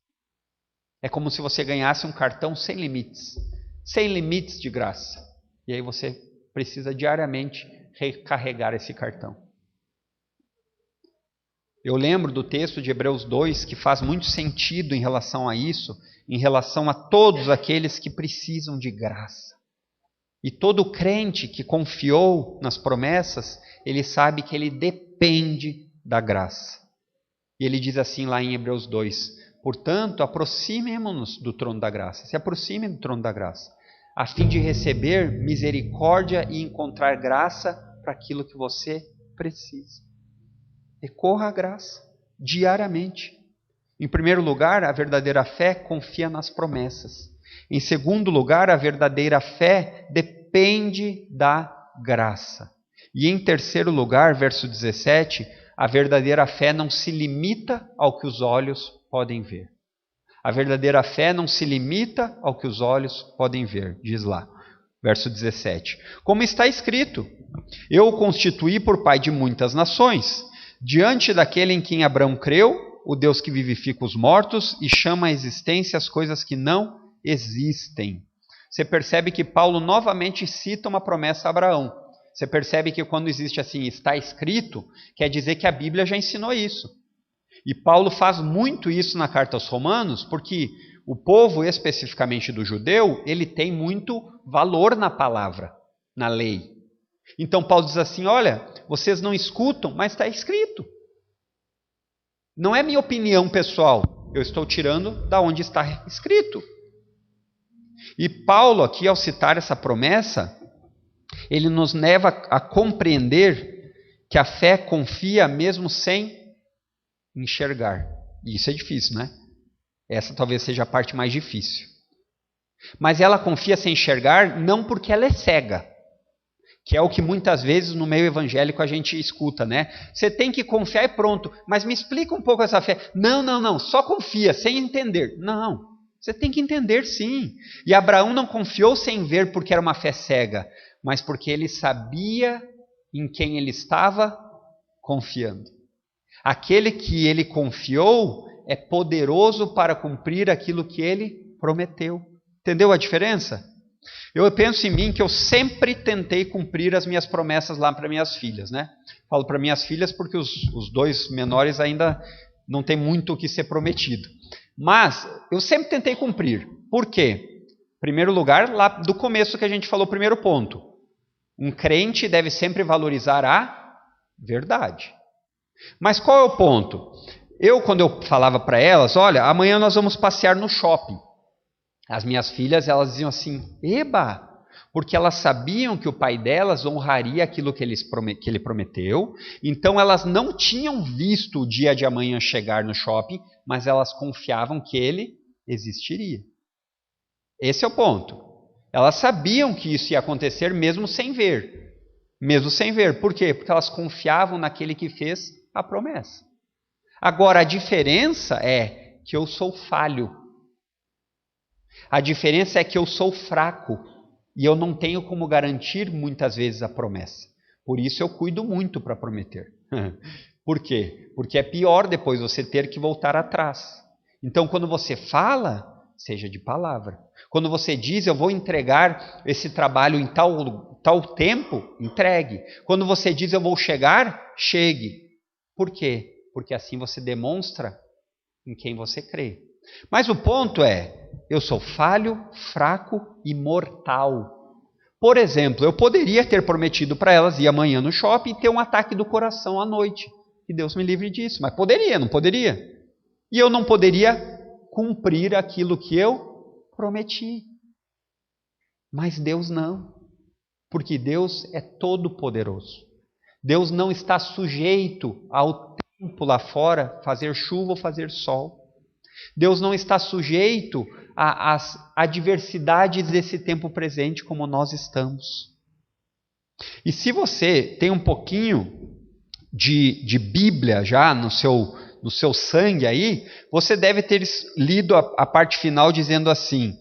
É como se você ganhasse um cartão sem limites de graça. E aí você precisa diariamente recarregar esse cartão. Eu lembro do texto de Hebreus 2, que faz muito sentido em relação a isso, em relação a todos aqueles que precisam de graça. E todo crente que confiou nas promessas, ele sabe que ele depende da graça. E ele diz assim lá em Hebreus 2, portanto, aproximemo-nos do trono da graça, se aproxime do trono da graça, a fim de receber misericórdia e encontrar graça para aquilo que você precisa. Recorra à graça, diariamente. Em primeiro lugar, a verdadeira fé confia nas promessas. Em segundo lugar, a verdadeira fé depende da graça. E em terceiro lugar, verso 17, a verdadeira fé não se limita ao que os olhos podem ver. A verdadeira fé não se limita ao que os olhos podem ver, diz lá, verso 17. Como está escrito, eu o constituí por pai de muitas nações, diante daquele em quem Abraão creu, o Deus que vivifica os mortos e chama à existência as coisas que não existem. Você percebe que Paulo novamente cita uma promessa a Abraão. Você percebe que quando existe assim, está escrito, quer dizer que a Bíblia já ensinou isso. E Paulo faz muito isso na carta aos Romanos, porque o povo, especificamente do judeu, ele tem muito valor na palavra, na lei. Então Paulo diz assim, olha, vocês não escutam, mas está escrito. Não é minha opinião pessoal, eu estou tirando da onde está escrito. E Paulo aqui, ao citar essa promessa, ele nos leva a compreender que a fé confia mesmo sem enxergar. E isso é difícil, né? Essa talvez seja a parte mais difícil. Mas ela confia sem enxergar não porque ela é cega, que é o que muitas vezes no meio evangélico a gente escuta, né? Você tem que confiar e pronto. Mas me explica um pouco essa fé. Não, só confia, sem entender. Não, você tem que entender sim. E Abraão não confiou sem ver porque era uma fé cega, mas porque ele sabia em quem ele estava confiando. Aquele que ele confiou é poderoso para cumprir aquilo que ele prometeu. Entendeu a diferença? Eu penso em mim que eu sempre tentei cumprir as minhas promessas lá para minhas filhas, né? Falo para minhas filhas porque os dois menores ainda não tem muito o que ser prometido. Mas eu sempre tentei cumprir. Por quê? Em primeiro lugar, lá do começo que a gente falou, o primeiro ponto. Um crente deve sempre valorizar a verdade. Mas qual é o ponto? Quando eu falava para elas, olha, amanhã nós vamos passear no shopping. As minhas filhas, elas diziam assim, eba, porque elas sabiam que o pai delas honraria aquilo que ele prometeu, então elas não tinham visto o dia de amanhã chegar no shopping, mas elas confiavam que ele existiria. Esse é o ponto. Elas sabiam que isso ia acontecer mesmo sem ver. Mesmo sem ver. Por quê? Porque elas confiavam naquele que fez a promessa. Agora, a diferença é que eu sou falho. A diferença é que eu sou fraco e eu não tenho como garantir muitas vezes a promessa. Por isso eu cuido muito para prometer. Por quê? Porque é pior depois você ter que voltar atrás. Então, quando você fala, seja de palavra. Quando você diz, eu vou entregar esse trabalho em tal tempo, entregue. Quando você diz, eu vou chegar, chegue. Por quê? Porque assim você demonstra em quem você crê. Mas o ponto é, eu sou falho, fraco e mortal. Por exemplo, eu poderia ter prometido para elas ir amanhã no shopping e ter um ataque do coração à noite. Que Deus me livre disso. Mas poderia, não poderia? E eu não poderia cumprir aquilo que eu prometi. Mas Deus não. Porque Deus é todo-poderoso. Deus não está sujeito ao tempo lá fora, fazer chuva ou fazer sol. Deus não está sujeito às adversidades desse tempo presente como nós estamos. E se você tem um pouquinho de Bíblia já no seu sangue aí, você deve ter lido a parte final dizendo assim: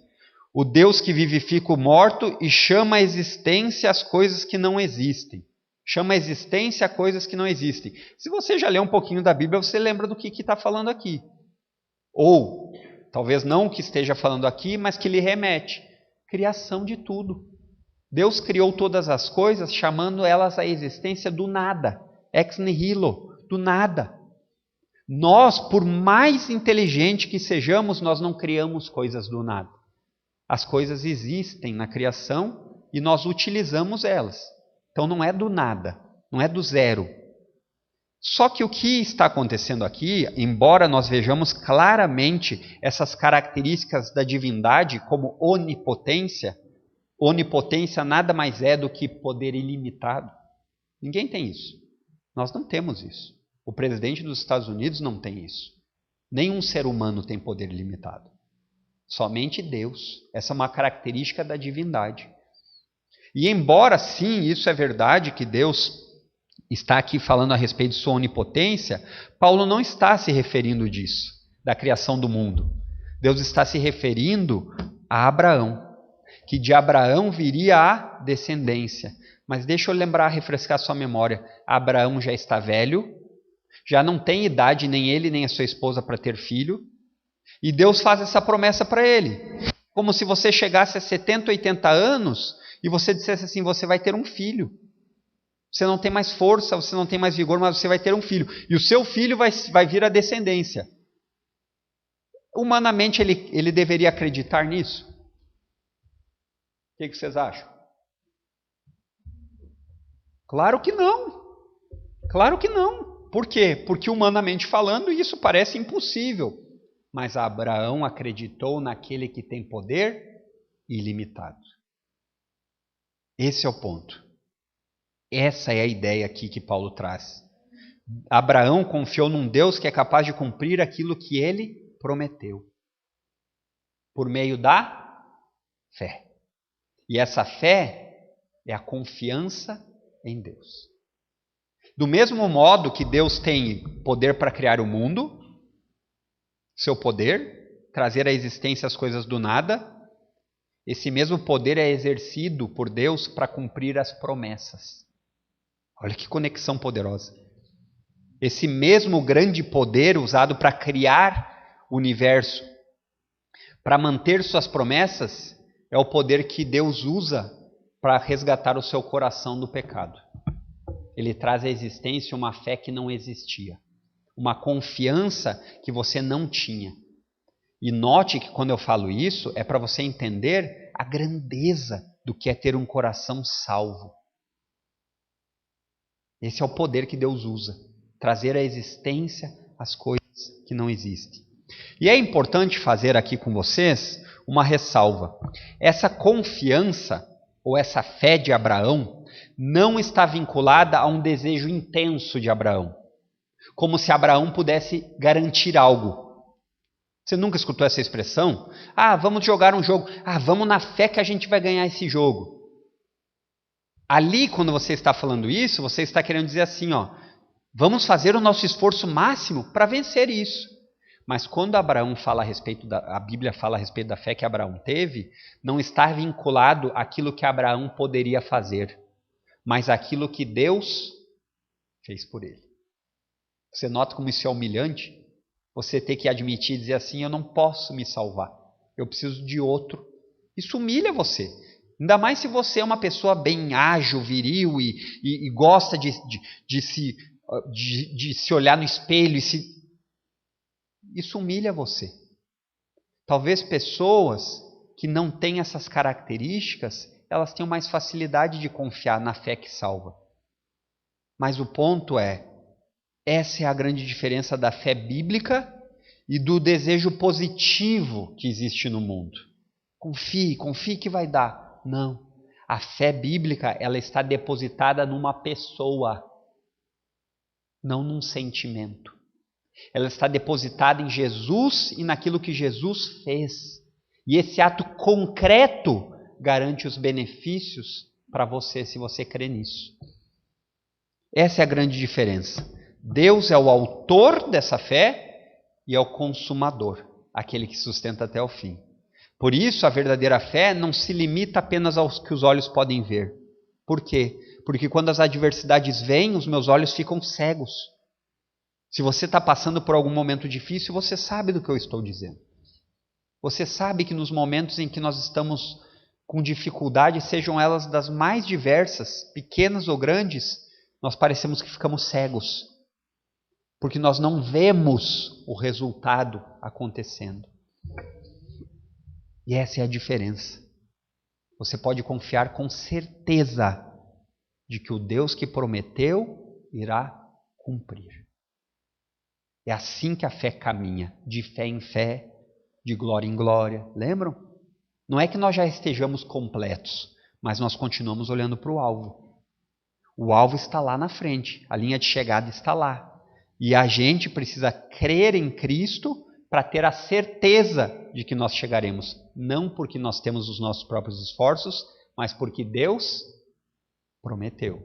o Deus que vivifica o morto e chama à existência as coisas que não existem. Chama a existência a coisas que não existem. Se você já leu um pouquinho da Bíblia, você lembra do que está falando aqui. Ou, talvez não o que esteja falando aqui, mas que lhe remete. Criação de tudo. Deus criou todas as coisas, chamando elas à existência do nada. Ex nihilo, do nada. Nós, por mais inteligente que sejamos, nós não criamos coisas do nada. As coisas existem na criação e nós utilizamos elas. Então não é do nada, não é do zero. Só que o que está acontecendo aqui, embora nós vejamos claramente essas características da divindade como onipotência, onipotência nada mais é do que poder ilimitado. Ninguém tem isso. Nós não temos isso. O presidente dos Estados Unidos não tem isso. Nenhum ser humano tem poder ilimitado. Somente Deus. Essa é uma característica da divindade. E embora sim, isso é verdade, que Deus está aqui falando a respeito de sua onipotência, Paulo não está se referindo disso, da criação do mundo. Deus está se referindo a Abraão, que de Abraão viria a descendência. Mas deixa eu lembrar, refrescar sua memória. Abraão já está velho, já não tem idade, nem ele nem a sua esposa, para ter filho. E Deus faz essa promessa para ele. Como se você chegasse a 70, 80 anos e você dissesse assim: você vai ter um filho. Você não tem mais força, você não tem mais vigor, mas você vai ter um filho. E o seu filho vai vir a descendência. Humanamente ele deveria acreditar nisso? O que vocês acham? Claro que não. Claro que não. Por quê? Porque humanamente falando isso parece impossível. Mas Abraão acreditou naquele que tem poder ilimitado. Esse é o ponto. Essa é a ideia aqui que Paulo traz. Abraão confiou num Deus que é capaz de cumprir aquilo que ele prometeu. Por meio da fé. E essa fé é a confiança em Deus. Do mesmo modo que Deus tem poder para criar o mundo, seu poder, trazer à existência as coisas do nada, esse mesmo poder é exercido por Deus para cumprir as promessas. Olha que conexão poderosa. Esse mesmo grande poder usado para criar o universo, para manter suas promessas, é o poder que Deus usa para resgatar o seu coração do pecado. Ele traz à existência uma fé que não existia. Uma confiança que você não tinha. E note que quando eu falo isso, é para você entender a grandeza do que é ter um coração salvo. Esse é o poder que Deus usa. Trazer à existência as coisas que não existem. E é importante fazer aqui com vocês uma ressalva. Essa confiança, ou essa fé de Abraão, não está vinculada a um desejo intenso de Abraão. Como se Abraão pudesse garantir algo. Você nunca escutou essa expressão? Vamos jogar um jogo. Vamos na fé que a gente vai ganhar esse jogo. Ali, quando você está falando isso, você está querendo dizer assim, vamos fazer o nosso esforço máximo para vencer isso. Mas quando Abraão fala a respeito a Bíblia fala a respeito da fé que Abraão teve, não está vinculado àquilo que Abraão poderia fazer, mas àquilo que Deus fez por ele. Você nota como isso é humilhante? Você ter que admitir e dizer assim: eu não posso me salvar, eu preciso de outro. Isso humilha você. Ainda mais se você é uma pessoa bem ágil, viril e gosta de se olhar no espelho. Isso humilha você. Talvez pessoas que não têm essas características, elas tenham mais facilidade de confiar na fé que salva. Mas o ponto é, Essa é a grande diferença da fé bíblica e do desejo positivo que existe no mundo. Confie que vai dar. Não. A fé bíblica, ela está depositada numa pessoa, não num sentimento. Ela está depositada em Jesus e naquilo que Jesus fez. E esse ato concreto garante os benefícios para você, se você crê nisso. Essa é a grande diferença. Deus é o autor dessa fé e é o consumador, aquele que sustenta até o fim. Por isso, a verdadeira fé não se limita apenas aos que os olhos podem ver. Por quê? Porque quando as adversidades vêm, os meus olhos ficam cegos. Se você está passando por algum momento difícil, você sabe do que eu estou dizendo. Você sabe que nos momentos em que nós estamos com dificuldade, sejam elas das mais diversas, pequenas ou grandes, nós parecemos que ficamos cegos. Porque nós não vemos o resultado acontecendo. E essa é a diferença. Você pode confiar com certeza de que o Deus que prometeu irá cumprir. É assim que a fé caminha, de fé em fé, de glória em glória. Lembram? Não é que nós já estejamos completos, mas nós continuamos olhando para o alvo. O alvo está lá na frente, a linha de chegada está lá. E a gente precisa crer em Cristo para ter a certeza de que nós chegaremos. Não porque nós temos os nossos próprios esforços, mas porque Deus prometeu.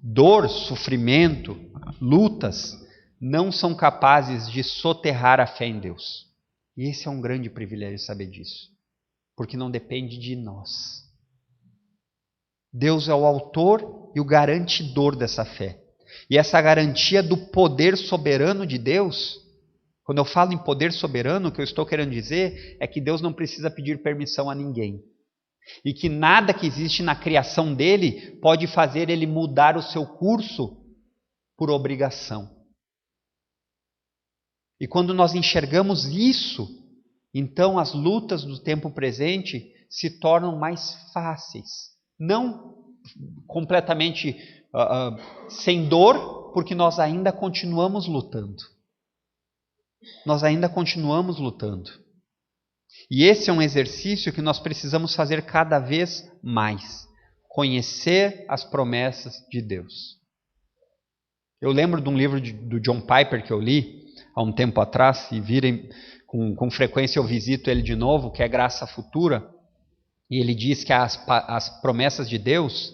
Dor, sofrimento, lutas não são capazes de soterrar a fé em Deus. E esse é um grande privilégio saber disso, porque não depende de nós. Deus é o autor e o garantidor dessa fé. E essa garantia do poder soberano de Deus, quando eu falo em poder soberano, o que eu estou querendo dizer é que Deus não precisa pedir permissão a ninguém. E que nada que existe na criação dele pode fazer ele mudar o seu curso por obrigação. E quando nós enxergamos isso, então as lutas do tempo presente se tornam mais fáceis. Não completamente sem dor, porque nós ainda continuamos lutando. Nós ainda continuamos lutando. E esse é um exercício que nós precisamos fazer cada vez mais. Conhecer as promessas de Deus. Eu lembro de um livro do John Piper que eu li há um tempo atrás, e virem, com frequência eu visito ele de novo, que é Graça Futura. E ele diz que as promessas de Deus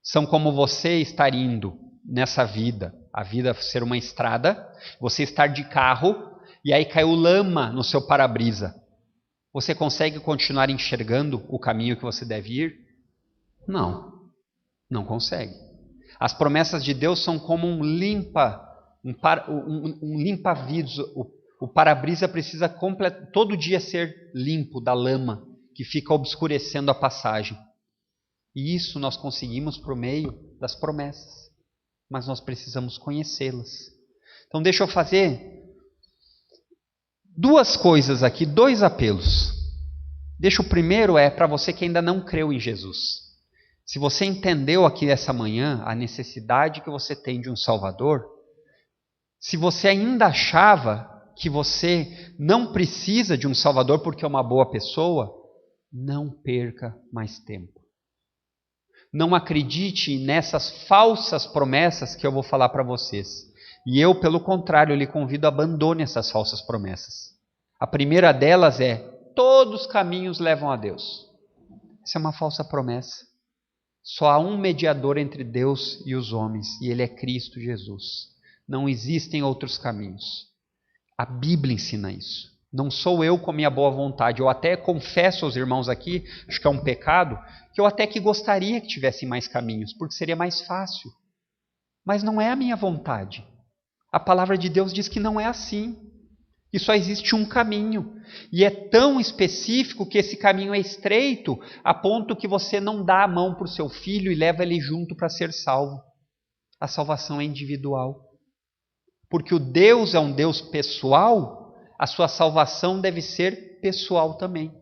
são como você estar indo nessa vida. A vida ser uma estrada, você estar de carro e aí caiu lama no seu para-brisa. Você consegue continuar enxergando o caminho que você deve ir? Não, não consegue. As promessas de Deus são como um limpa-vidros. O para-brisa precisa todo dia ser limpo da lama que fica obscurecendo a passagem. E isso nós conseguimos por meio das promessas. Mas nós precisamos conhecê-las. Então deixa eu fazer duas coisas aqui, dois apelos. Deixa o primeiro para você que ainda não creu em Jesus. Se você entendeu aqui essa manhã a necessidade que você tem de um Salvador, se você ainda achava que você não precisa de um Salvador porque é uma boa pessoa, não perca mais tempo. Não acredite nessas falsas promessas que eu vou falar para vocês. E eu, pelo contrário, lhe convido a abandone essas falsas promessas. A primeira delas é: todos os caminhos levam a Deus. Essa é uma falsa promessa. Só há um mediador entre Deus e os homens, e ele é Cristo Jesus. Não existem outros caminhos. A Bíblia ensina isso. Não sou eu com minha boa vontade. Eu até confesso aos irmãos aqui, acho que é um pecado, que eu até que gostaria que tivessem mais caminhos, porque seria mais fácil. Mas não é a minha vontade. A palavra de Deus diz que não é assim. E só existe um caminho. E é tão específico que esse caminho é estreito, a ponto que você não dá a mão para o seu filho e leva ele junto para ser salvo. A salvação é individual. Porque o Deus é um Deus pessoal, a sua salvação deve ser pessoal também.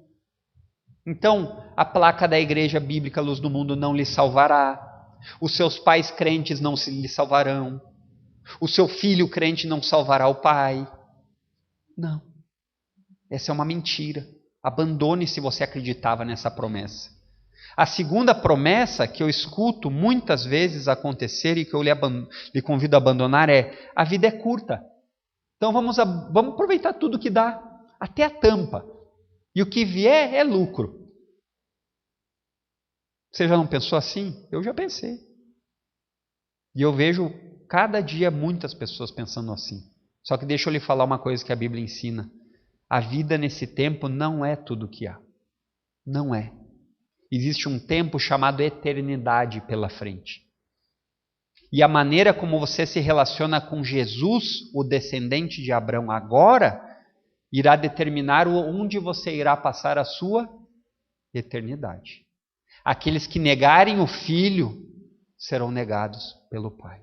Então, a placa da Igreja Bíblica Luz do Mundo não lhe salvará. Os seus pais crentes não lhe salvarão. O seu filho crente não salvará o pai. Não. Essa é uma mentira. Abandone se você acreditava nessa promessa. A segunda promessa que eu escuto muitas vezes acontecer e que eu lhe convido a abandonar é: a vida é curta. Então vamos aproveitar tudo que dá, até a tampa. E o que vier é lucro. Você já não pensou assim? Eu já pensei. E eu vejo cada dia muitas pessoas pensando assim. Só que deixa eu lhe falar uma coisa que a Bíblia ensina. A vida nesse tempo não é tudo o que há. Não é. Existe um tempo chamado eternidade pela frente. E a maneira como você se relaciona com Jesus, o descendente de Abraão agora, irá determinar onde você irá passar a sua eternidade. Aqueles que negarem o Filho serão negados pelo Pai.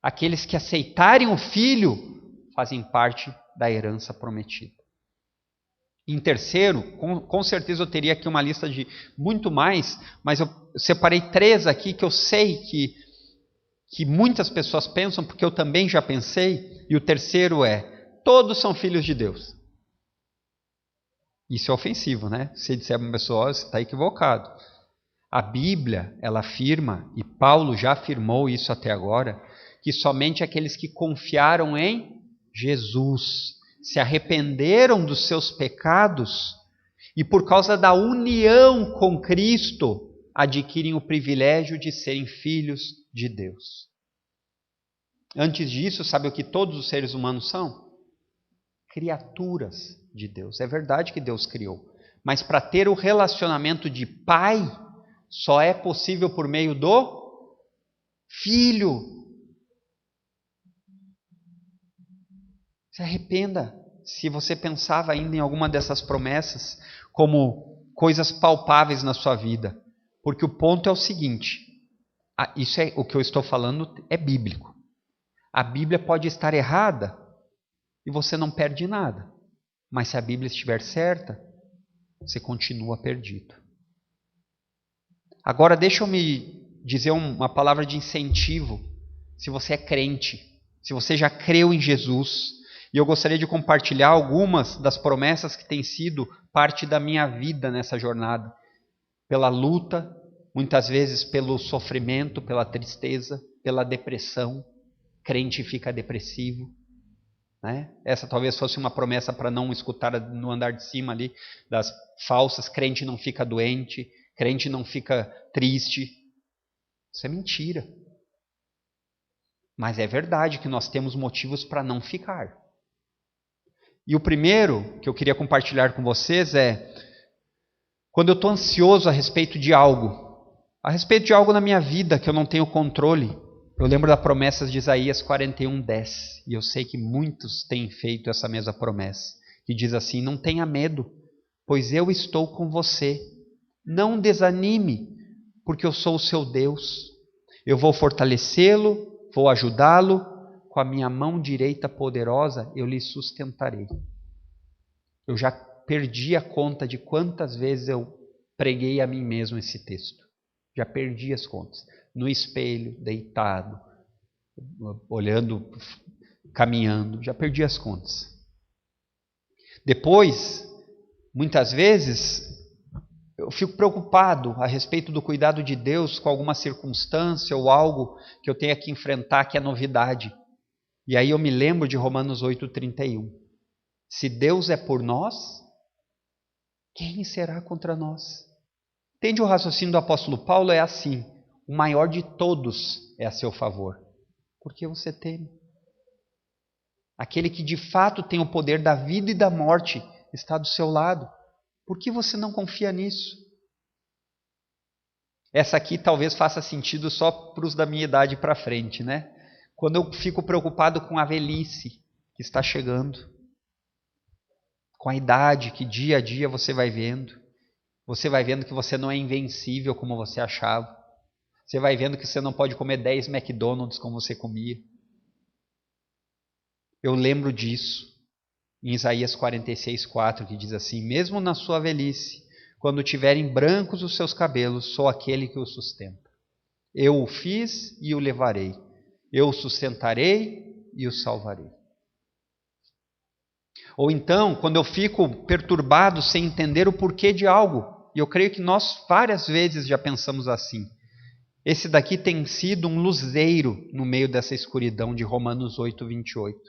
Aqueles que aceitarem o Filho fazem parte da herança prometida. Em terceiro, com certeza eu teria aqui uma lista de muito mais, mas eu separei 3 aqui que eu sei que muitas pessoas pensam, porque eu também já pensei, e o terceiro é: todos são filhos de Deus. Isso é ofensivo, né? Se disser para uma pessoa, você está equivocado. A Bíblia, ela afirma, e Paulo já afirmou isso até agora, que somente aqueles que confiaram em Jesus, se arrependeram dos seus pecados e por causa da união com Cristo, adquirem o privilégio de serem filhos de Deus. Antes disso, sabe o que todos os seres humanos são? Criaturas de Deus. É verdade que Deus criou, mas para ter o relacionamento de pai, só é possível por meio do Filho. Se arrependa se você pensava ainda em alguma dessas promessas como coisas palpáveis na sua vida. Porque o ponto é o seguinte, isso é o que eu estou falando é bíblico. A Bíblia pode estar errada e você não perde nada. Mas se a Bíblia estiver certa, você continua perdido. Agora deixa eu me dizer uma palavra de incentivo. Se você é crente, se você já creu em Jesus, e eu gostaria de compartilhar algumas das promessas que têm sido parte da minha vida nessa jornada. Pela luta, muitas vezes pelo sofrimento, pela tristeza, pela depressão. Crente fica depressivo. Né? Essa talvez fosse uma promessa para não escutar no andar de cima ali, das falsas. Crente não fica doente, crente não fica triste. Isso é mentira. Mas é verdade que nós temos motivos para não ficar. E o primeiro que eu queria compartilhar com vocês é: quando eu estou ansioso a respeito de algo na minha vida que eu não tenho controle, eu lembro da promessa de Isaías 41:10, e eu sei que muitos têm feito essa mesma promessa, que diz assim: não tenha medo, pois eu estou com você. Não desanime, porque eu sou o seu Deus. Eu vou fortalecê-lo, vou ajudá-lo, com a minha mão direita poderosa eu lhe sustentarei. Eu já perdi a conta de quantas vezes eu preguei a mim mesmo esse texto. Já perdi as contas. No espelho, deitado, olhando, caminhando, já perdi as contas. Depois, muitas vezes, eu fico preocupado a respeito do cuidado de Deus com alguma circunstância ou algo que eu tenha que enfrentar que é novidade. E aí eu me lembro de Romanos 8:31. Se Deus é por nós, quem será contra nós? Entende o raciocínio do apóstolo Paulo? É assim: o maior de todos é a seu favor. Por que você teme? Aquele que de fato tem o poder da vida e da morte está do seu lado. Por que você não confia nisso? Essa aqui talvez faça sentido só para os da minha idade para frente, né? Quando eu fico preocupado com a velhice que está chegando, com a idade que dia a dia você vai vendo que você não é invencível como você achava, você vai vendo que você não pode comer 10 McDonald's como você comia. Eu lembro disso em Isaías 46:4, que diz assim: mesmo na sua velhice, quando tiverem brancos os seus cabelos, sou aquele que o sustenta. Eu o fiz e o levarei. Eu o sustentarei e o salvarei. Ou então, quando eu fico perturbado sem entender o porquê de algo, e eu creio que nós várias vezes já pensamos assim, esse daqui tem sido um luzeiro no meio dessa escuridão de Romanos 8, 28.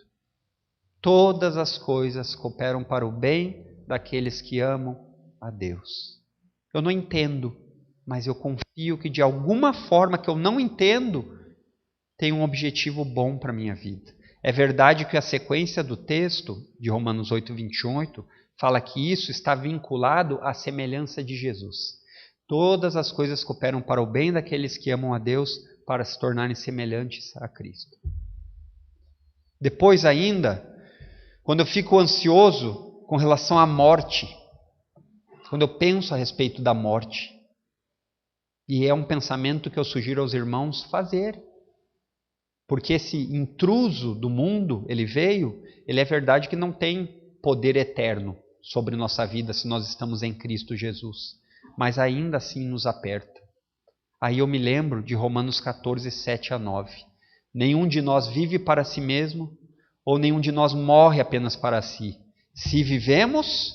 Todas as coisas cooperam para o bem daqueles que amam a Deus. Eu não entendo, mas eu confio que de alguma forma que eu não entendo, tem um objetivo bom para a minha vida. É verdade que a sequência do texto de Romanos 8, 28 fala que isso está vinculado à semelhança de Jesus. Todas as coisas cooperam para o bem daqueles que amam a Deus para se tornarem semelhantes a Cristo. Depois ainda, quando eu fico ansioso com relação à morte, quando eu penso a respeito da morte, e é um pensamento que eu sugiro aos irmãos fazer, porque esse intruso do mundo, ele é verdade que não tem poder eterno sobre nossa vida se nós estamos em Cristo Jesus, mas ainda assim nos aperta. Aí eu me lembro de Romanos 14, 7 a 9. Nenhum de nós vive para si mesmo, ou nenhum de nós morre apenas para si. Se vivemos,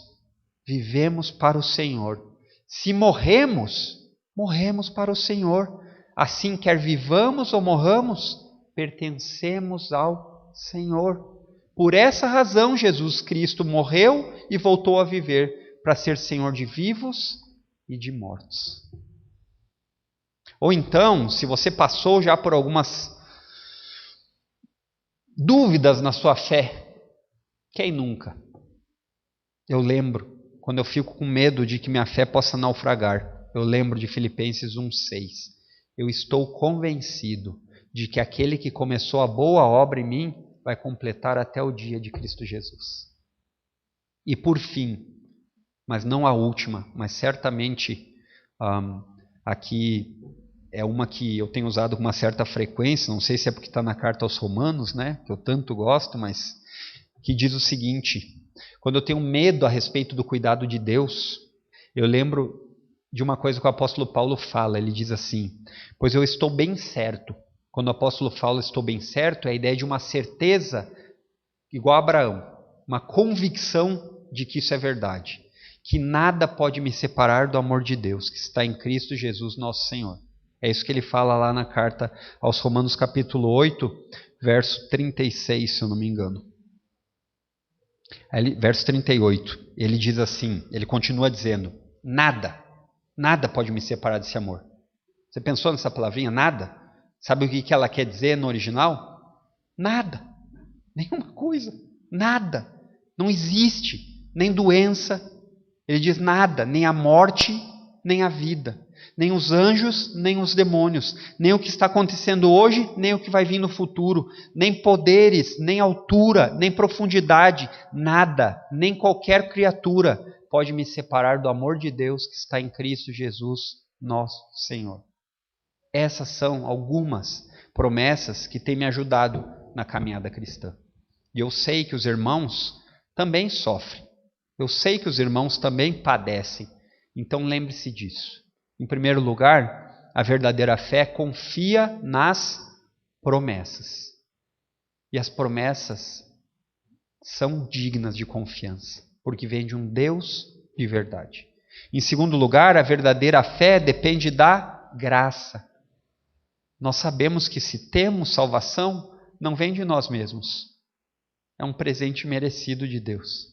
vivemos para o Senhor. Se morremos, morremos para o Senhor. Assim, quer vivamos ou morramos, pertencemos ao Senhor. Por essa razão, Jesus Cristo morreu e voltou a viver para ser Senhor de vivos e de mortos. Ou então, se você passou já por algumas dúvidas na sua fé, quem nunca? Eu lembro, quando eu fico com medo de que minha fé possa naufragar, eu lembro de Filipenses 1,6. Eu estou convencido de que aquele que começou a boa obra em mim vai completar até o dia de Cristo Jesus. E por fim, mas não a última, mas certamente aqui é uma que eu tenho usado com uma certa frequência, não sei se é porque está na carta aos Romanos, né, que eu tanto gosto, mas que diz o seguinte: quando eu tenho medo a respeito do cuidado de Deus, eu lembro de uma coisa que o apóstolo Paulo fala, ele diz assim: pois eu estou bem certo. Quando o apóstolo fala estou bem certo, é a ideia de uma certeza igual a Abraão, uma convicção de que isso é verdade, que nada pode me separar do amor de Deus, que está em Cristo Jesus nosso Senhor. É isso que ele fala lá na carta aos Romanos capítulo 8, verso 36, se eu não me engano. Verso 38, ele diz assim, ele continua dizendo: nada pode me separar desse amor. Você pensou nessa palavrinha, nada? Sabe o que ela quer dizer no original? Nada, nenhuma coisa, nada, não existe, nem doença, ele diz nada, nem a morte, nem a vida, nem os anjos, nem os demônios, nem o que está acontecendo hoje, nem o que vai vir no futuro, nem poderes, nem altura, nem profundidade, nada, nem qualquer criatura pode me separar do amor de Deus que está em Cristo Jesus, nosso Senhor. Essas são algumas promessas que têm me ajudado na caminhada cristã. E eu sei que os irmãos também sofrem. Eu sei que os irmãos também padecem. Então lembre-se disso. Em primeiro lugar, a verdadeira fé confia nas promessas. E as promessas são dignas de confiança, porque vêm de um Deus de verdade. Em segundo lugar, a verdadeira fé depende da graça. Nós sabemos que se temos salvação, não vem de nós mesmos. É um presente merecido de Deus.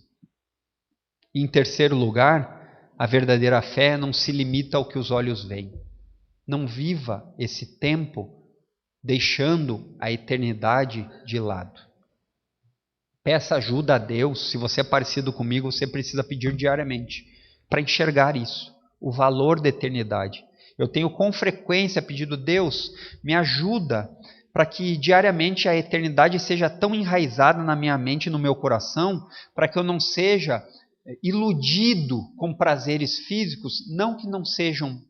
E em terceiro lugar, a verdadeira fé não se limita ao que os olhos veem. Não viva esse tempo deixando a eternidade de lado. Peça ajuda a Deus. Se você é parecido comigo, você precisa pedir diariamente para enxergar isso, o valor da eternidade. Eu tenho com frequência pedido: Deus, me ajuda para que diariamente a eternidade seja tão enraizada na minha mente e no meu coração, para que eu não seja iludido com prazeres físicos, não que não sejam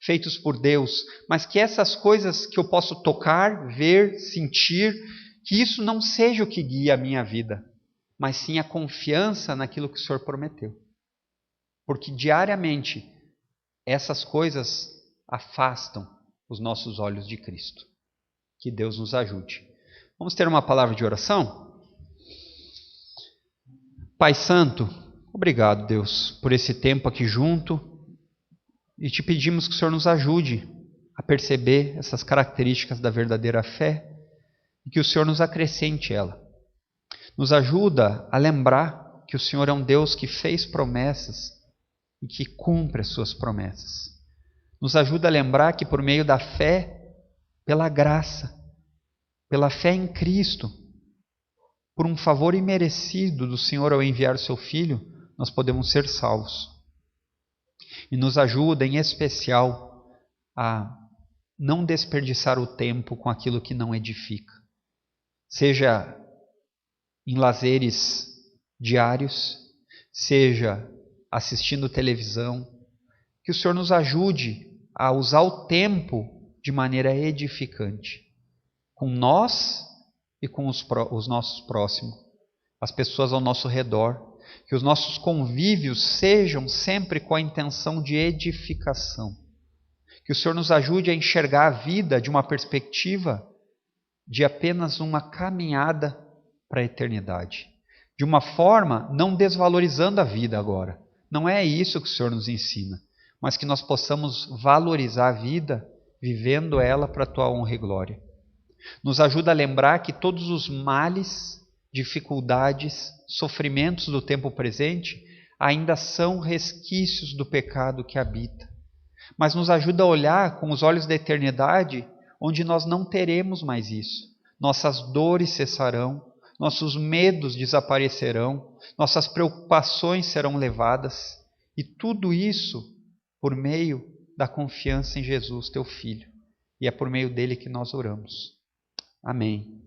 feitos por Deus, mas que essas coisas que eu posso tocar, ver, sentir, que isso não seja o que guia a minha vida, mas sim a confiança naquilo que o Senhor prometeu. Porque diariamente essas coisas afastam os nossos olhos de Cristo. Que Deus nos ajude. Vamos ter uma palavra de oração? Pai Santo, obrigado, Deus, por esse tempo aqui junto, e te pedimos que o Senhor nos ajude a perceber essas características da verdadeira fé e que o Senhor nos acrescente ela. Nos ajuda a lembrar que o Senhor é um Deus que fez promessas e que cumpre as suas promessas. Nos ajuda a lembrar que por meio da fé, pela graça, pela fé em Cristo, por um favor imerecido do Senhor ao enviar o seu Filho, nós podemos ser salvos. E nos ajuda em especial a não desperdiçar o tempo com aquilo que não edifica. Seja em lazeres diários, seja assistindo televisão, que o Senhor nos ajude a usar o tempo de maneira edificante, com nós e com os nossos próximos, as pessoas ao nosso redor, que os nossos convívios sejam sempre com a intenção de edificação, que o Senhor nos ajude a enxergar a vida de uma perspectiva de apenas uma caminhada para a eternidade, de uma forma não desvalorizando a vida agora. Não é isso que o Senhor nos ensina, mas que nós possamos valorizar a vida, vivendo ela para a tua honra e glória. Nos ajuda a lembrar que todos os males, dificuldades, sofrimentos do tempo presente ainda são resquícios do pecado que habita. Mas nos ajuda a olhar com os olhos da eternidade, onde nós não teremos mais isso. Nossas dores cessarão, nossos medos desaparecerão, nossas preocupações serão levadas, e tudo isso por meio da confiança em Jesus, teu Filho. E é por meio dele que nós oramos. Amém.